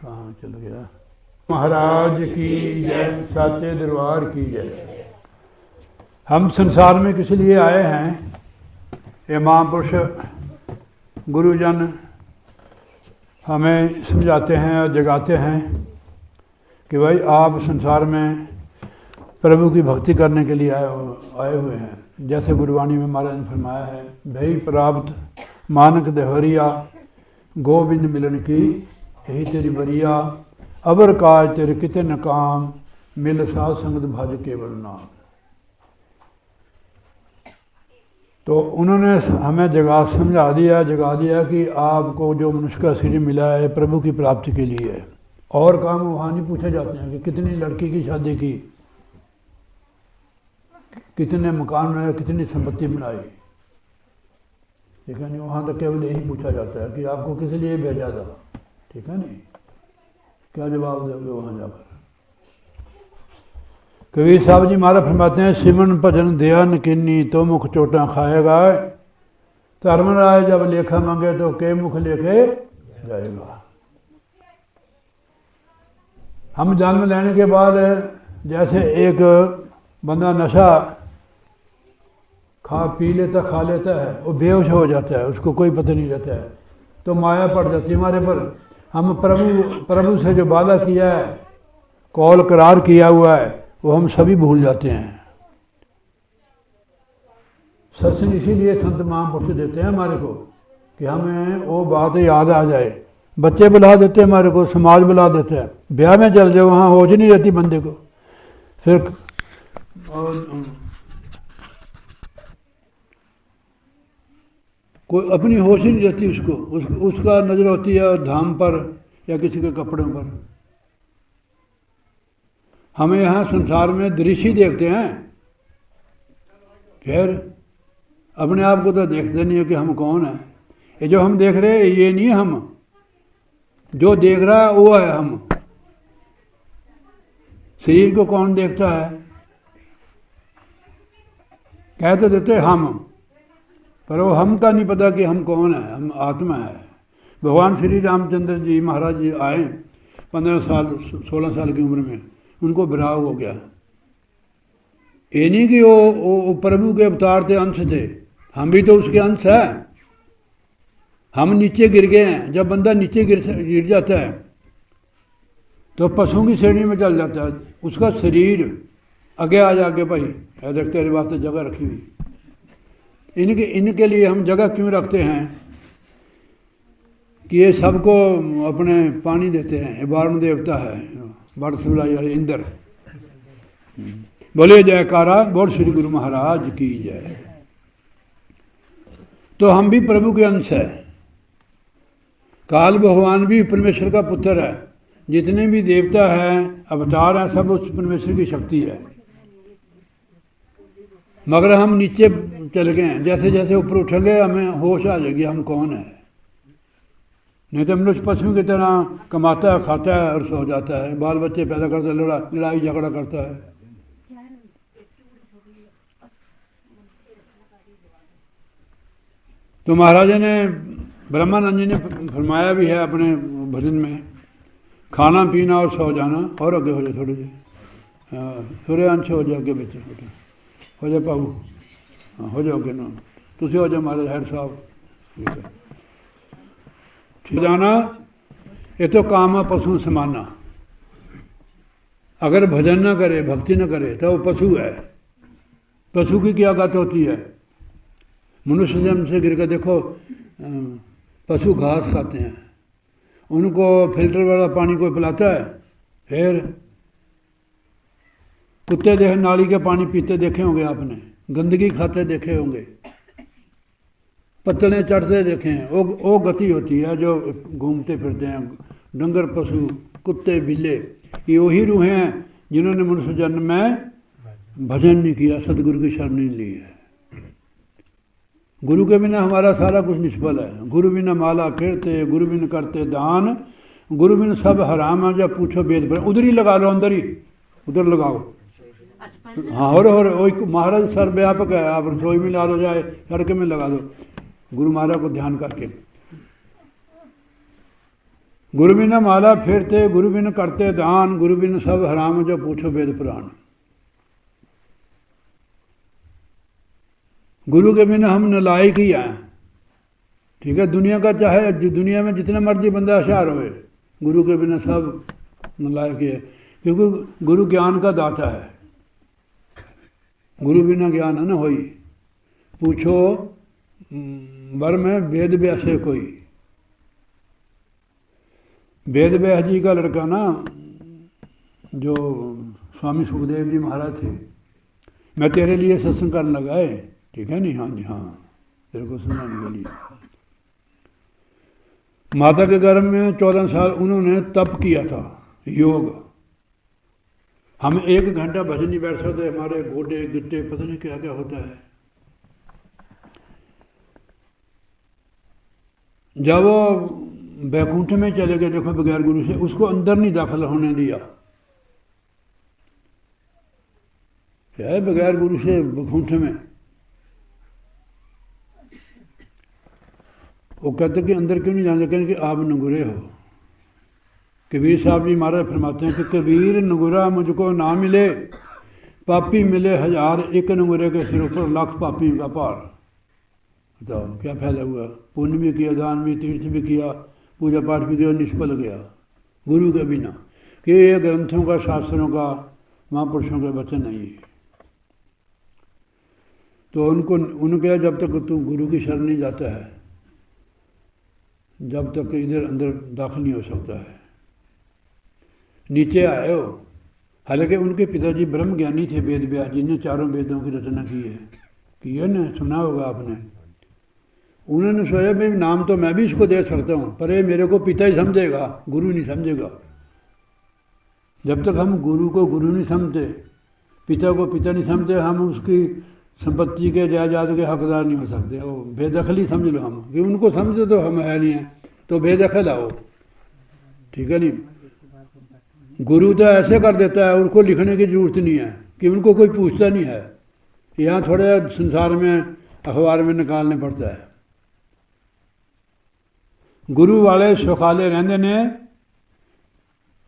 कहाँ चल गया। महाराज की जय, साचे दरबार की जय। हम संसार में किस लिए आए हैं? ये महापुरुष गुरुजन हमें समझाते हैं और जगाते हैं कि भाई आप संसार में प्रभु की भक्ति करने के लिए आए हुए हैं। जैसे गुरबाणी में महाराज ने फरमाया है, भई प्राप्त मानक देहरिया गोविंद मिलन की यही तेरी बरिया, अबर काज तेरे किते न काम, मिल साध संगत भज केवल नाम। तो उन्होंने हमें जगा दिया कि आपको जो मनुष्य का शरीर मिला है प्रभु की प्राप्ति के लिए है। और काम वहाँ नहीं पूछे जाते हैं कि कितनी लड़की की शादी की, कितने मकान बनाए, कितनी संपत्ति बनाई, ठीक है नहीं। वहाँ तक केवल यही पूछा जाता है कि आपको किस लिए भेजा था, ठीक है नहीं। क्या जवाब दोगे वहाँ जाकर? कबीर साहब जी महाराज फरमाते हैं, सिमरन भजन दया नकीनी तो मुख चोटा खाएगा, धर्मराज जब लेखा मांगे तो के मुख लेके जाएगा। हम जन्म लेने के बाद जैसे एक बंदा नशा पी लेता खा लेता है, वो बेहोश हो जाता है, उसको कोई पता नहीं रहता है, तो माया पड़ जाती है हमारे पर। हम प्रभु से जो वादा किया है, कौल करार किया हुआ है, वो हम सभी भूल जाते हैं। सत्संग इसीलिए संत महापुरुष देते हैं हमारे को कि हमें वो बात याद आ जाए। बच्चे बुला देते हैं हमारे को, समाज बुला देता है, ब्याह में चल जाओ, वहाँ होश नहीं रहती बंदे को। फिर कोई अपनी होश ही नहीं रहती उसको, उसका नज़र होती है धाम पर या किसी के कपड़ों पर। हमें यहाँ संसार में दृश्य ही देखते हैं, फिर अपने आप को तो देखते नहीं है कि हम कौन है। ये जो हम देख रहे हैं ये नहीं हम, जो देख रहा है वो है हम। शरीर को कौन देखता है? कह तो देते हम, पर वो हम का नहीं पता कि हम कौन है, हम आत्मा है। भगवान श्री रामचंद्र जी महाराज जी आए 15 साल 16 साल की उम्र में, उनको विराग हो गया। ये नहीं कि वो प्रभु के अवतार थे, अंश थे, हम भी तो उसके अंश है। हम नीचे गिर गए हैं। जब बंदा नीचे गिर जाता है तो पशुओं की श्रेणी में चल जाता है, उसका शरीर आगे आ जाके भाई देख तेरे वास्ते जगह रखी हुई। इनके लिए हम जगह क्यों रखते हैं कि ये सबको अपने पानी देते हैं। ये वारुण देवता है, इंद्र। बोले जयकारा, बोल श्री गुरु महाराज की जय। तो हम भी प्रभु के अंश है। काल भगवान भी परमेश्वर का पुत्र है। जितने भी देवता हैं, अवतार हैं, सब उस परमेश्वर की शक्ति है। मगर हम नीचे चल गए हैं। जैसे जैसे ऊपर उठेंगे हमें होश आ जाएगी हम कौन है। नहीं तो मनुष्य पशु की तरह कमाता है, खाता है और सो जाता है, बाल बच्चे पैदा करता है, लड़ाई झगड़ा करता है। तो महाराज ने ब्रह्मानंद जी ने फरमाया भी है अपने भजन में, खाना पीना और सो जाना। और आगे हो जाए थोड़ी जी, सूर्यांश हो जाए अगे बच्चे हो जाए पाऊ, हाँ हो जाओ अगे ना, तुम हो जाओ महाराज हेड साहब, ठीक है। ठीक जाना, ये तो काम है पशु समाना। अगर भजन ना करे, भक्ति ना करे तो वो पशु है। पशु की क्या गत होती है? मनुष्य जन्म से गिर कर देखो, पशु घास खाते हैं, उनको फिल्टर वाला पानी कोई पिलाता है। फिर कुत्ते देखे नाली के पानी पीते देखे होंगे आपने, गंदगी खाते देखे होंगे, पत्तलें चढ़ते देखे हैं। वो गति होती है जो घूमते फिरते हैं। डंगर पशु, कुत्ते बिल्ले, ये वही रूहें हैं जिन्होंने मनुष्य जन्म में भजन नहीं किया, सदगुरु की शरण नहीं ली है। गुरु के बिना हमारा सारा कुछ निष्फल है। गुरु बिना माला फेरते, गुरु बिन करते दान, गुरु बिन सब हराम है। जब पूछो वेद पर, उधर ही लगा लो, अंदर ही उधर लगाओ। हाँ और महाराज सर्वव्यापक है। आप रसोई में ला लो, जाए सड़क में लगा दो, गुरु महाराज को ध्यान करके। गुरु बिन माला फेरते, गुरु बिन करते दान, गुरु बिन सब हराम, जो पूछो वेद पुराण। गुरु के बिना हम नालायक ही हैं। ठीक है, दुनिया का चाहे दुनिया में जितना मर्जी बंदा होशियार होए, गुरु के बिना सब नालायक ही है, क्योंकि गुरु ज्ञान का दाता है। गुरु बिना ज्ञान है न होई। पूछो वर में वेद व्यासे कोई। वेद व्यास जी का लड़का ना, जो स्वामी सुखदेव जी महाराज थे, मैं तेरे लिए सत्संग करने लगा है, ठीक है नहीं, हाँ जी हाँ, तेरे को सुनाने के लिए। माता के गर्भ में 14 साल उन्होंने तप किया था, योग। हम 1 घंटा भजन नहीं बैठ सकते, हमारे गोडे गिट्टे पता नहीं क्या क्या होता है। जब वो बैकुंठ में चले गए, देखो बगैर गुरु से, उसको अंदर नहीं दाखिल होने दिया। क्या है बगैर गुरु से बैकुंठ में? वो कहते कि अंदर क्यों नहीं जाने, कहते कि आप नगुरे हो। कबीर साहब जी महाराज फरमाते हैं कि कबीर नगुरा मुझको ना मिले, पापी मिले 1000, एक नगुरे के सिर पर लाख पापियों का पार। बताओ क्या फायदा हुआ? पुण्य भी किया, दान भी, तीर्थ भी किया, पूजा पाठ भी किया, निष्फल गया गुरु के बिना। कि ये ग्रंथों का, शास्त्रों का, महापुरुषों के वचन नहीं है। तो उनके जब तक तू गुरु की शरण नहीं जाता है, जब तक इधर अंदर दाखिल नहीं हो सकता है। नीचे आए हो। हालांकि उनके पिताजी ब्रह्म ज्ञानी थे, वेद व्यास जी ने 4 वेदों की रचना की है, कि ये ना सुना होगा आपने। उन्होंने सोचा भाई नाम तो मैं भी इसको दे सकता हूँ, पर ये मेरे को पिता ही समझेगा, गुरु नहीं समझेगा। जब तक हम गुरु को गुरु नहीं समझते, पिता को पिता नहीं समझते, हम उसकी संपत्ति के जायदाद के हकदार नहीं हो सकते। वो बेदखली समझ लो हम, कि उनको समझो तो हम है नहीं है, तो बेदखल आओ, ठीक है नहीं। गुरु तो ऐसे कर देता है, उनको लिखने की जरूरत नहीं है, कि उनको कोई पूछता नहीं है। यहाँ थोड़े संसार में अखबार में निकालने पड़ता है। गुरु वाले सुखाले रहंदे ने,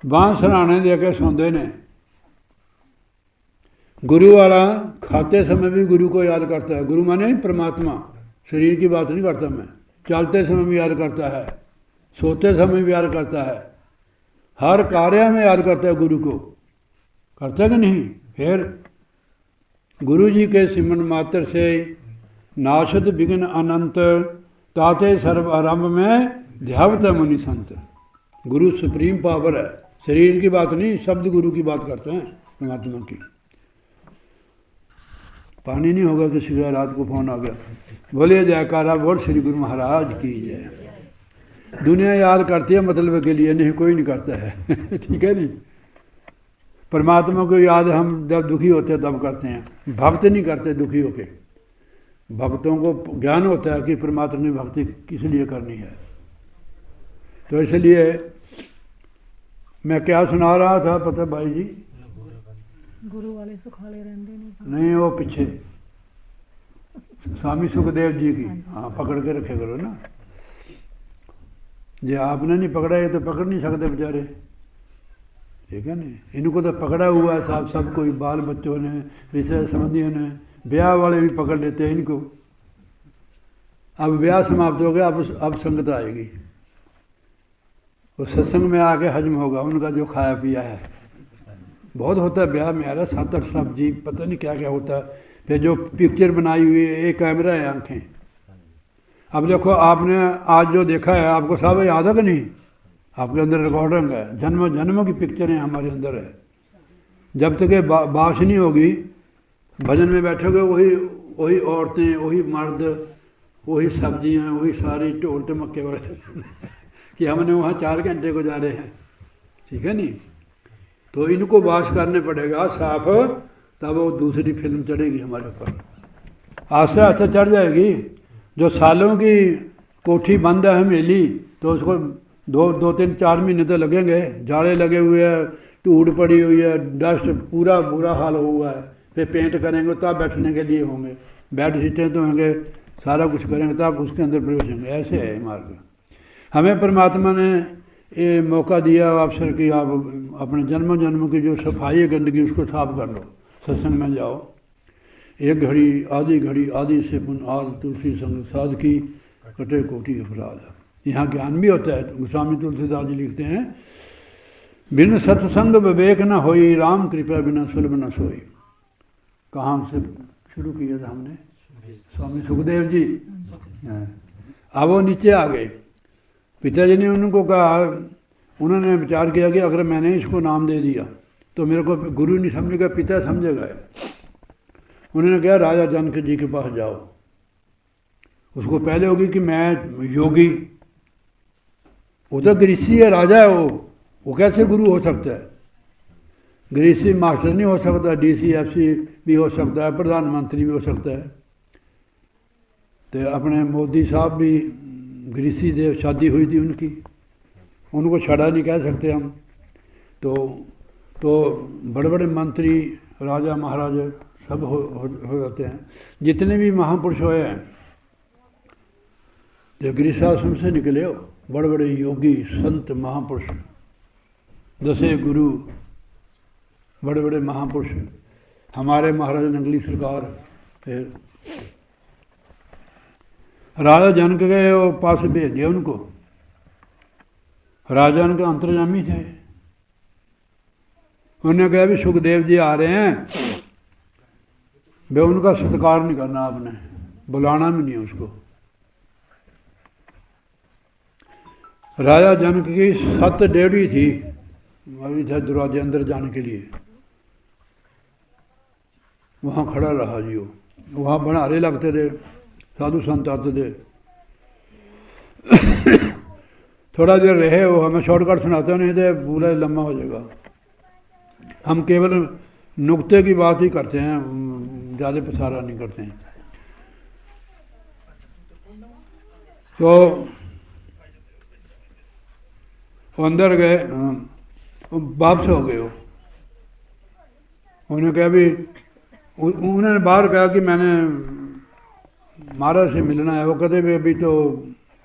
बांह सराहने दे के सौंदे ने। गुरु वाला खाते समय भी गुरु को याद करता है। गुरु माने परमात्मा, शरीर की बात नहीं करता मैं। चलते समय भी याद करता है, सोते समय भी याद करता है, हर कार्य में याद करता है गुरु को। करता कि नहीं? फिर गुरु जी के सिमरन मात्र से नाशद विघ्न अनंत, ताते सर्व आरंभ में ध्यावत मुनि संत। गुरु सुप्रीम पावर है, शरीर की बात नहीं, शब्द गुरु की बात करते हैं, परमात्मा की। पानी नहीं होगा किसी का, रात को फोन आ गया। बोलिए जयकारा बोल श्री गुरु महाराज की जय। दुनिया याद करती है मतलब के लिए, नहीं कोई नहीं करता है ठीक है नहीं। परमात्मा को याद हम जब दुखी होते हैं तब करते हैं, भक्त नहीं करते दुखी होके। भक्तों को ज्ञान होता है कि परमात्मा ने भक्ति किस लिए करनी है। तो इसलिए मैं क्या सुना रहा था पता भाई जी? गुरु वाले सुखाले रहते नहीं, वो पीछे स्वामी सुखदेव जी की। हाँ, पकड़ के रखे करो ना। जो आपने नहीं पकड़ा ये तो पकड़ नहीं सकते बेचारे, ठीक है नहीं। इनको तो पकड़ा हुआ है साहब, सब कोई, बाल बच्चों ने, रिश्ते संबंधियों ने, ब्याह वाले भी पकड़ लेते हैं इनको। अब ब्याह समाप्त हो गया, अब संगत आएगी, वो सत्संग में आके हजम होगा उनका जो खाया पिया है। बहुत होता है ब्याह में, यार 7-8 सब्जी, पता नहीं क्या क्या होता है। फिर जो पिक्चर बनाई हुई है, एक कैमरा है, आंखें। अब देखो आपने आज जो देखा है, आपको सब याद है कि नहीं? आपके अंदर रिकॉर्डिंग है, जन्म जन्म की पिक्चरें हमारे अंदर है। जब तक ये बाश नहीं होगी, भजन में बैठोगे, वही औरतें, वही मर्द, वही सब्जियाँ, वही सारी ढोल टमक्के वाले कि हमने वहाँ 4 घंटे गुजारे हैं, ठीक है नहीं। तो इनको वाश करने पड़ेगा साफ, तब वो दूसरी फिल्म चढ़ेगी हमारे ऊपर, आस्ते आस्ते चढ़ जाएगी। जो सालों की कोठी बंद है हमेली, तो उसको 2-3-4 महीने तो लगेंगे। जाड़े लगे हुए हैं, धूड़ पड़ी हुई है, डस्ट, पूरा बुरा हाल हुआ है। फिर पेंट करेंगे तब बैठने के लिए होंगे, बेड शीटें तो होंगे, सारा कुछ करेंगे तब उसके अंदर प्रवेश होंगे। ऐसे है मार्ग। हमें परमात्मा ने ये मौका दिया अवसर कि आप अपने जन्म जन्म की जो सफाई है गंदगी उसको साफ कर लो, सत्संग में जाओ। एक घड़ी आदि से पुन आद तुलसी संग साध की कटे कोटि अपराध। यहाँ ज्ञान भी होता है। गोस्वामी तुलसीदास जी लिखते हैं, बिन सत्संग विवेक न होई, राम कृपा बिना सुलभ न सोई। कहाँ से शुरू किया था हमने? स्वामी सुखदेव जी। अब वो नीचे आ गए। पिताजी ने उनको कहा, उन्होंने विचार किया कि अगर मैंने इसको नाम दे दिया तो मेरे को गुरु नहीं समझेगा, पिता समझेगा। उन्होंने कहा राजा जनक जी के पास जाओ। उसको पहले होगी कि मैं योगी, वो तो गृहस्थी है, राजा है वो कैसे गुरु हो सकता है? गृहस्थी मास्टर नहीं हो सकता, DCFC भी हो सकता है, प्रधानमंत्री भी हो सकता है। तो अपने मोदी साहब भी गृहस्थी से शादी हुई थी उनकी, उनको छड़ा नहीं कह सकते हम। तो बड़े बड़े मंत्री, राजा महाराजा सब हो जाते हैं। जितने भी महापुरुष हुए हैं जो गृहस्थाश्रम से निकले हो, बड़े बड़े योगी संत महापुरुष, 10 गुरु, बड़े बड़े महापुरुष, हमारे महाराजा नंगली सरकार। फिर राजा जनक के वो पास भेज दिया उनको। राजा उनके अंतर्यामी थे। उन्होंने कहा भी सुखदेव जी आ रहे हैं, वे उनका सत्कार नहीं करना, आपने बुलाना भी नहीं उसको। राजा जनक की 7 डेढ़ी थी, अभी था दरवाजे अंदर जाने के लिए। वहाँ खड़ा रहा जी वो, वहाँ भंडारे लगते थे, साधु संत आते थे। थोड़ा देर रहे वो, हमें शॉर्टकट सुनाते नहीं थे, पूरा लम्बा हो जाएगा। हम केवल नुक्ते की बात ही करते हैं, ज़्यादा पसारा नहीं करते हैं। तो अंदर गए, वापस हो गए। उन्होंने कहा भी, उन्होंने बाहर कहा कि मैंने महाराज से मिलना है। वो कहते भी अभी तो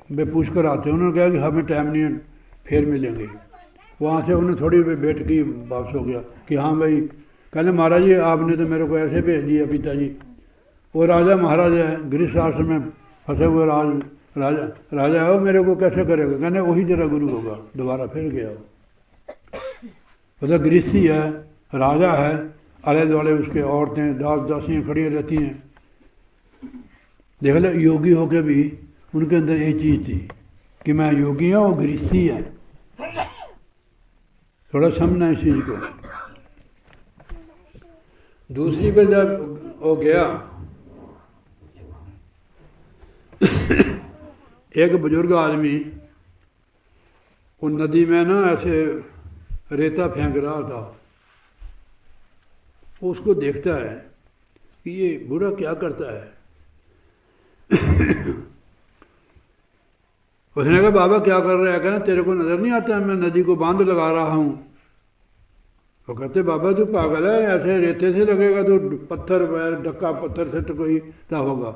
वे पूछ कर आते हैं। उन्होंने कहा कि हमें टाइम नहीं है, फिर मिलेंगे। वहाँ से उन्हें थोड़ी वेट की, वापस हो गया कि हाँ भाई। कहने महाराज जी आपने तो मेरे को ऐसे भेज दिया पिताजी, वो राजा महाराज है, गृहस्थ आश्रम में फंसे हुए राजा है, वो मेरे को कैसे करेगा? कहने वही तेरा गुरु होगा। दोबारा फिर गया। मतलब गृहस्थी है, राजा है, आले दुआले उसके औरतें दास दासियाँ खड़ी रहती हैं। देख लो, योगी होके भी उनके अंदर ये चीज़ थी कि मैं योगी हूँ, वो गृहस्थी है। थोड़ा समझना इस चीज़ को। दूसरी पे जब वो गया, एक बुजुर्ग आदमी उन नदी में ना ऐसे रेता फेंक रहा था। उसको देखता है कि ये बूढ़ा क्या करता है। उसने कहा बाबा क्या कर रहा है? कहना तेरे को नज़र नहीं आता मैं नदी को बांध लगा रहा हूँ। वो कहते बाबा तू पागल है, ऐसे रेते से लगेगा तो पत्थर डक्का पत्थर से तो कोई क्या होगा।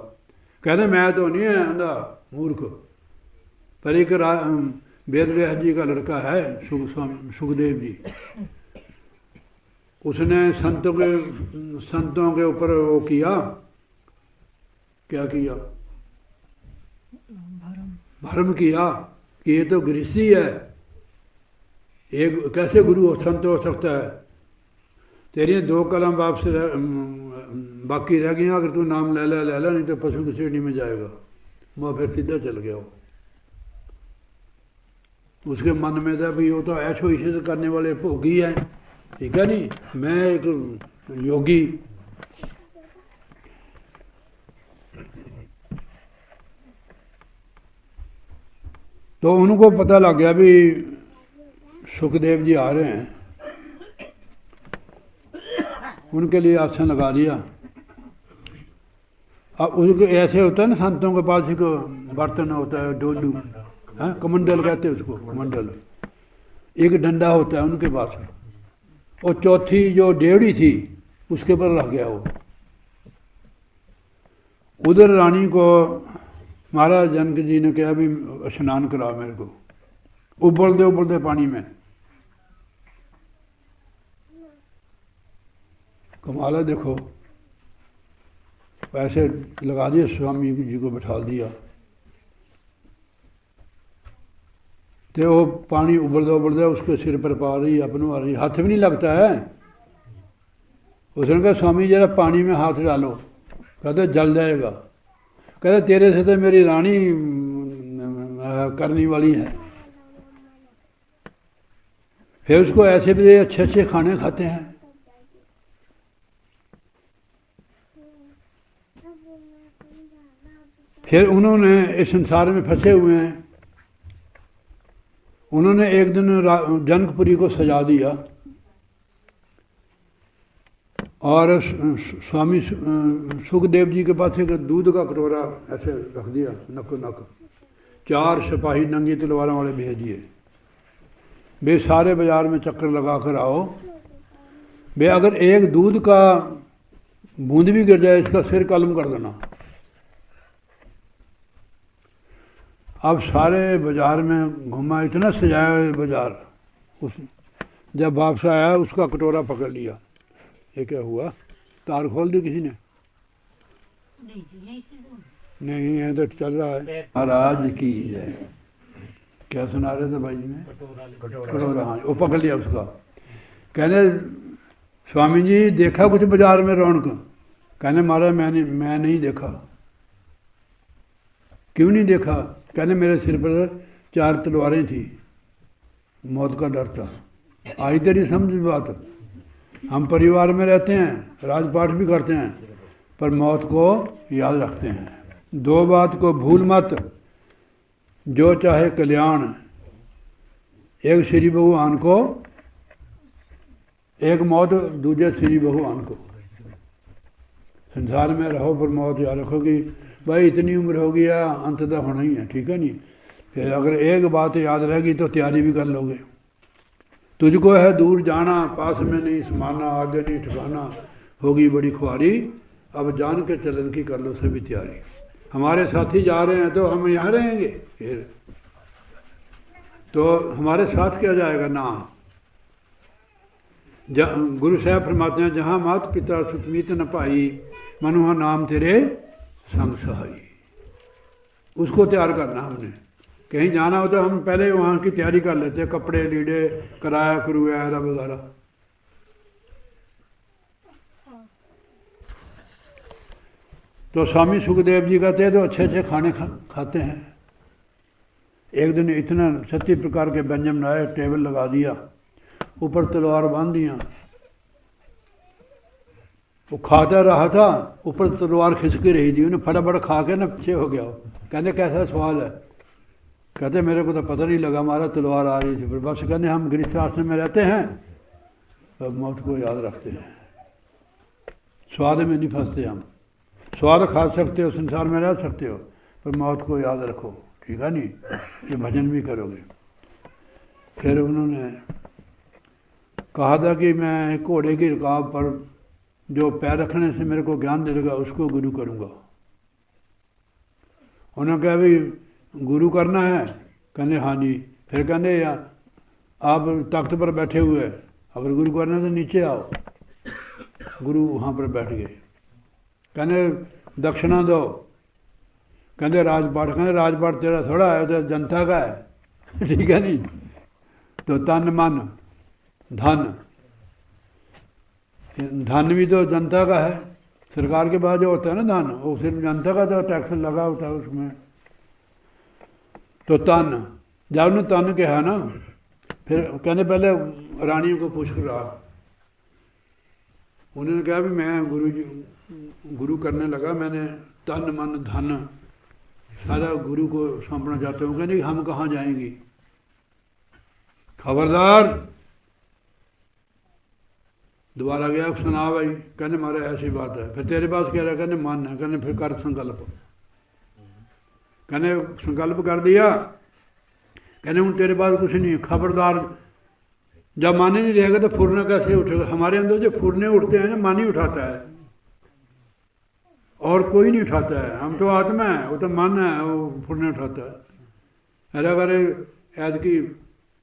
कहते मैं तो नहीं है अंधा मूर्ख, पर एक वेद व्यास जी का लड़का है सुखदेव जी, उसने संतों के ऊपर वो किया, क्या किया? भ्रम किया कि ये तो गृहस्थी है, एक कैसे गुरु हो संत हो सकता है। तेरी 2 कलम वापस बाकी रह गई, अगर तू नाम ले ला नहीं तो पशु की श्रेणी में जाएगा। वो फिर सीधा चल गया। उसके मन में था भी वो तो ऐशो इशे करने वाले भोगी हैं, ठीक है नहीं, मैं एक योगी। तो उनको पता लग गया भी सुखदेव जी आ रहे हैं, उनके लिए आसन लगा दिया। अब उसको ऐसे होता है ना, संतों के पास एक बर्तन होता है, डोलू, हाँ कमंडल कहते हैं उसको, कमंडल। एक डंडा होता है उनके पास, और चौथी जो डेवड़ी थी उसके ऊपर रख गया वो। उधर रानी को महाराज जनक जी ने कहा भी स्नान कराओ मेरे को। उबलते पानी में। कमाल है, देखो पैसे लगा दिए, स्वामी जी को बैठा दिया, तो वो पानी उबलता उसके सिर पर पा रही, अपने आ रही, हाथ भी नहीं लगता है। उसने कहा स्वामी जरा पानी में हाथ डालो, कहते जल जाएगा। कहते तेरे से तो मेरी रानी करने वाली है। फिर उसको ऐसे भी अच्छे अच्छे खाने खाते हैं। फिर उन्होंने इस संसार में फंसे हुए हैं, उन्होंने एक दिन जनकपुरी को सजा दिया और स्वामी सुखदेव जी के पास एक दूध का कटोरा ऐसे रख दिया नको नक। 4 सिपाही नंगी तलवारों वाले भेज दिए, वे सारे बाजार में चक्कर लगा कर आओ, वे अगर एक दूध का बूंद भी गिर जाए इसका सिर कलम कर देना। अब सारे बाजार में घुमा, इतना सजाया बाजार, उस जब वापस आया उसका कटोरा पकड़ लिया। ये क्या हुआ, तार खोल दी किसी ने? नहीं है तो चल रहा है। महाराज की जय। क्या सुना रहे थे भाई जी ने? कटोरा, हाँ वो पकड़ लिया उसका। कहने स्वामी जी देखा कुछ बाजार में रौनक? कहने महाराज मैं नहीं देखा। क्यों नहीं देखा? कहने मेरे सिर पर 4 तलवारें थी, मौत का डर था। आई तेरी समझ बात? हम परिवार में रहते हैं, राजपाट भी करते हैं, पर मौत को याद रखते हैं। 2 बात को भूल मत, जो चाहे कल्याण, एक श्री भगवान को, एक मौत दूजे श्री भगवान को। संसार में रहो पर मौत याद रखो कि भाई इतनी उम्र हो गया, अंततः होना ही है, ठीक है नहीं? फिर अगर एक बात याद रहेगी तो तैयारी भी कर लोगे। तुझको है दूर जाना, पास में नहीं समाना, आगे नहीं ठिकाना, होगी बड़ी खुआरी, अब जान के चलन की कर लो सभी तैयारी। हमारे साथी जा रहे हैं तो हम यहाँ रहेंगे, फिर तो हमारे साथ क्या जाएगा? नाम। गुरु साहब फरमाते हैं जहाँ मात पिता सुतमीत न पाई, मनुहा नाम तेरे संग सहाई। उसको तैयार करना हमने। कहीं जाना हो तो हम पहले वहाँ की तैयारी कर लेते हैं, कपड़े लीडे, किराया करूया वगैरह। तो स्वामी सुखदेव जी कहते हैं तो अच्छे अच्छे खाने खाते हैं। एक दिन इतना 36 प्रकार के व्यंजन बनाए, टेबल लगा दिया, ऊपर तलवार बांध दिया। वो खाता रहा था, ऊपर तलवार खिसकी रही थी, उन्हें फटाफट खा के ना पीछे हो गया। कहने कैसा सवाल है? कहते मेरे को तो पता नहीं लगा, हमारा तलवार आ रही थी। फिर बस कहने हम गृहस्थ आश्रम में रहते हैं, तो मौत को याद रखते हैं, स्वाद में नहीं फंसते हम। स्वाद खा सकते हो, संसार में रह सकते हो, पर मौत को याद रखो, ठीक है नहीं? ये भजन भी करोगे। फिर उन्होंने कहा था कि मैं घोड़े की रकाब पर जो पैर रखने से मेरे को ज्ञान दे देगा उसको गुरु करूँगा। उन्होंने कहा भाई गुरु करना है? कहने हाँ जी। फिर कहने आप तख्त पर बैठे हुए, अगर गुरु करना है तो नीचे आओ। गुरु वहाँ पर बैठ गए। कहने दक्षिणा दो। कहते राजपाट। कहते राजपाट तेरा थोड़ा है, तो जनता का है, ठीक है नहीं? तो तन मन धन, धन भी तो जनता का है। सरकार के पास जो होता है ना धन, वो सिर्फ जनता का तो टैक्स लगा होता है उसमें। तो तन, जब उन्होंने तन कहा ना, फिर कहने पहले रानियों को पूछ कर रहा। उन्होंने कहा भी मैं गुरु करने लगा, मैंने तन मन धन सारा गुरु को सौंपना चाहता हूँ। कहने हम कहाँ जाएंगी? खबरदार। दोबारा गया, सुना भाई। कहने मारे ऐसी बात है। फिर तेरे पास कह रहा? कहने मन है। कहने फिर कर संकल्प। कहने संकल्प कर दिया। कहने हूँ तेरे पास कुछ नहीं, खबरदार। जब मन ही नहीं रहेगा तो फुरना कैसे उठेगा? हमारे अंदर जो फुरने उठते हैं ना, मन ही उठाता है, और कोई नहीं उठाता है। हम तो आत्मा है, वो तो मन है, वो फुरने उठाता है। अरे अगर ऐतकी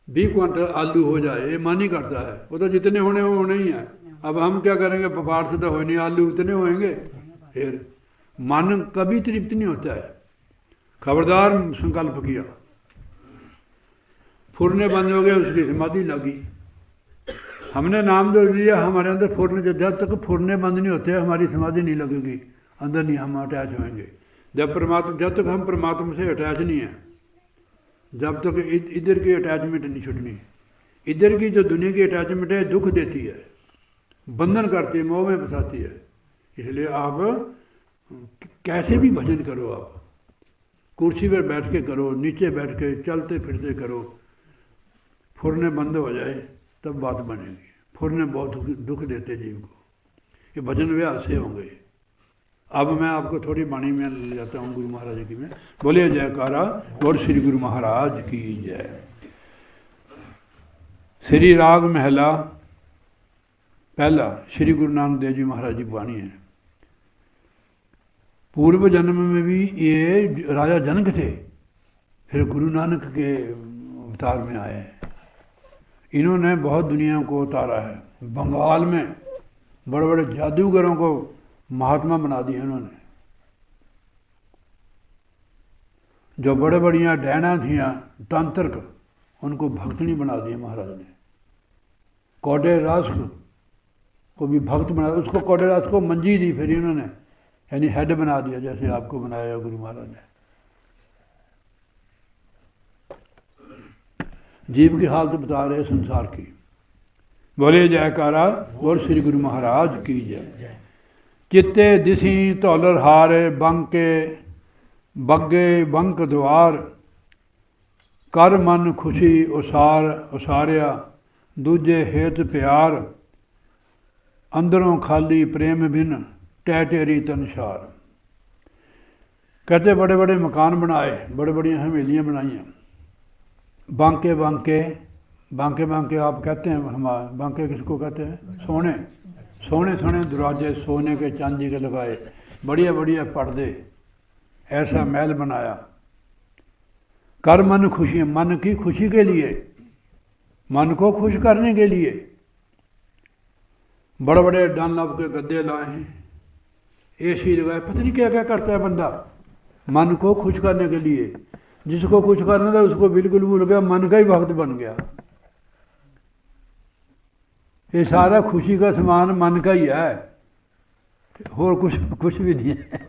20 क्विंटल आलू हो जाए, ये मन ही करता है। वो तो जितने होने वो होने ही हैं। अब हम क्या करेंगे, व्यापार से तो हो नहीं, आलू इतने होंगे। फिर मन कभी तृप्त नहीं होता है। खबरदार संकल्प किया, फुरने बंद हो गए, उसकी समाधि लगी। हमने नाम जो लिया, हमारे अंदर फुरने, जब तक फुरने बंद नहीं होते हमारी समाधि नहीं लगेगी, अंदर नहीं हम अटैच होंगे। जब तक हम परमात्मा से अटैच नहीं है, जब तक इधर की अटैचमेंट नहीं छुटनी। इधर की जो दुनिया की अटैचमेंट है दुख देती है, बंधन करती है, मोह में फंसाती है। इसलिए आप कैसे भी भजन करो, आप कुर्सी पर बैठ के करो, नीचे बैठ के चलते फिरते करो, फुरने बंद हो जाए तब बात बनेगी। फुरने बहुत दुख देते जीव को। ये भजन व्यास से होंगे। अब मैं आपको थोड़ी वाणी में ले जाता हूँ गुरु महाराज की में। बोले जयकारा और श्री गुरु महाराज की जय। श्री राग महला पहला, श्री गुरु नानक देव जी महाराज जी की वाणी है। पूर्व जन्म में भी ये राजा जनक थे, फिर गुरु नानक के अवतार में आए। इन्होंने बहुत दुनिया को उतारा है। बंगाल में बड़े बड़े जादूगरों को महात्मा बना दिया इन्होंने। जो बड़े बढ़िया डैना थियाँ तांत्रिक, उनको भक्तनी बना दिया महाराज ने। कोडे रास को भी भक्त बना, उसको कोडे रास को मंजी दी फिर इन्होंने, यानी हेड बना दिया, जैसे आपको बनाया गुरु महाराज ने। जीव की हालत बता रहे संसार की। बोले जयकारा और श्री गुरु महाराज की जय। चित्ते दिसी तौलर हारे बंके बग्गे बंक द्वार, कर मन खुशी उसारिया दूजे हेत प्यार, अंदरों खाली प्रेम बिन टहटेरी तनशार। कहते बड़े बड़े मकान बनाए, बड़े बड़ी हवेलियाँ बनाई। बांके बांके बांके बांके आप कहते हैं, हमारे बांके किसको कहते हैं? सोने सोने सोने दरवाजे सोने के चांदी के लगाए, बढ़िया बढ़िया पर्दे, ऐसा महल बनाया। कर मन खुशी, मन की खुशी के लिए, मन को खुश करने के लिए बड़े बड़े डनलप के गद्दे लाए हैं, एसी लगाए। पता नहीं क्या क्या करता है बंदा मन को खुश करने के लिए। जिसको खुश करना था उसको बिल्कुल भूल गया, मन का ही भक्त बन गया। ये सारा खुशी का सामान मन का ही है, और कुछ भी नहीं है।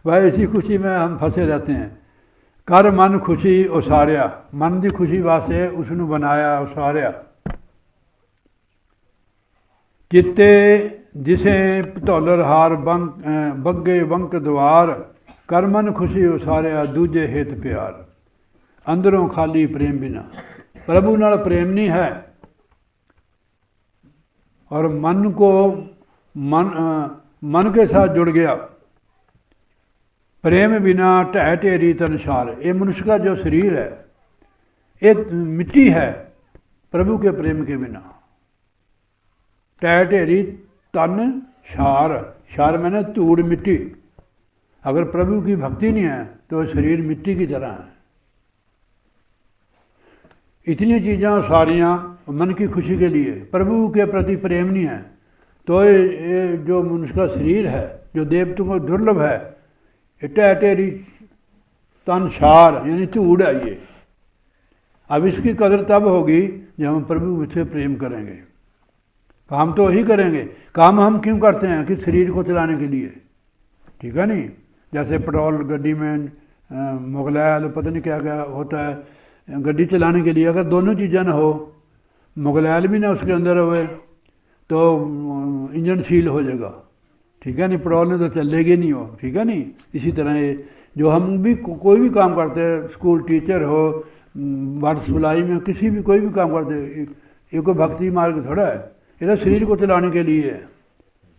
भाई इसी खुशी में हम फंसे रहते हैं। कर मन खुशी उसारिया, मन की खुशी वास्ते उसने बनाया उसारिया। चित्ते जिसे धौलर हार बग्गे बंक द्वार, कर मन खुशी उसारिया दूजे हेत प्यार, अंदरों खाली प्रेम बिना। प्रभु नाल प्रेम नहीं है, और मन को मन के साथ जुड़ गया। प्रेम बिना ढह ढेरी तनसार। ये मनुष्य का जो शरीर है ये मिट्टी है प्रभु के प्रेम के बिना। ढह ढेरी तन सार, सार मैंने धूड़ मिट्टी। अगर प्रभु की भक्ति नहीं है तो शरीर मिट्टी की तरह है। इतनी चीज़ां सारियां मन की खुशी के लिए, प्रभु के प्रति प्रेम नहीं है तो ये जो मनुष्य का शरीर है, जो देवतों को दुर्लभ है, ये ढह ढेरी तन सार यानी धूड़ है ये। अब इसकी कदर तब होगी जब हम प्रभु से प्रेम करेंगे। काम तो वही करेंगे। काम हम क्यों करते हैं? कि शरीर को चलाने के लिए, ठीक है नहीं। जैसे पेट्रोल गड्डी में मुगलैल पता नहीं क्या क्या होता है गड्डी चलाने के लिए। अगर दोनों चीज़ें ना हो, मुगलैल भी ना उसके अंदर हो, तो इंजन सील हो जाएगा, ठीक है नहीं। पेट्रोल में तो चलेगी नहीं हो, ठीक है नहीं। इसी तरह ये जो हम भी कोई भी काम करते हैं, स्कूल टीचर हो, वाटर सप्लाई में, किसी भी कोई भी काम करते हैं, ये कोई भक्ति मार्ग थोड़ा है। ये तो शरीर को चलाने के लिए है।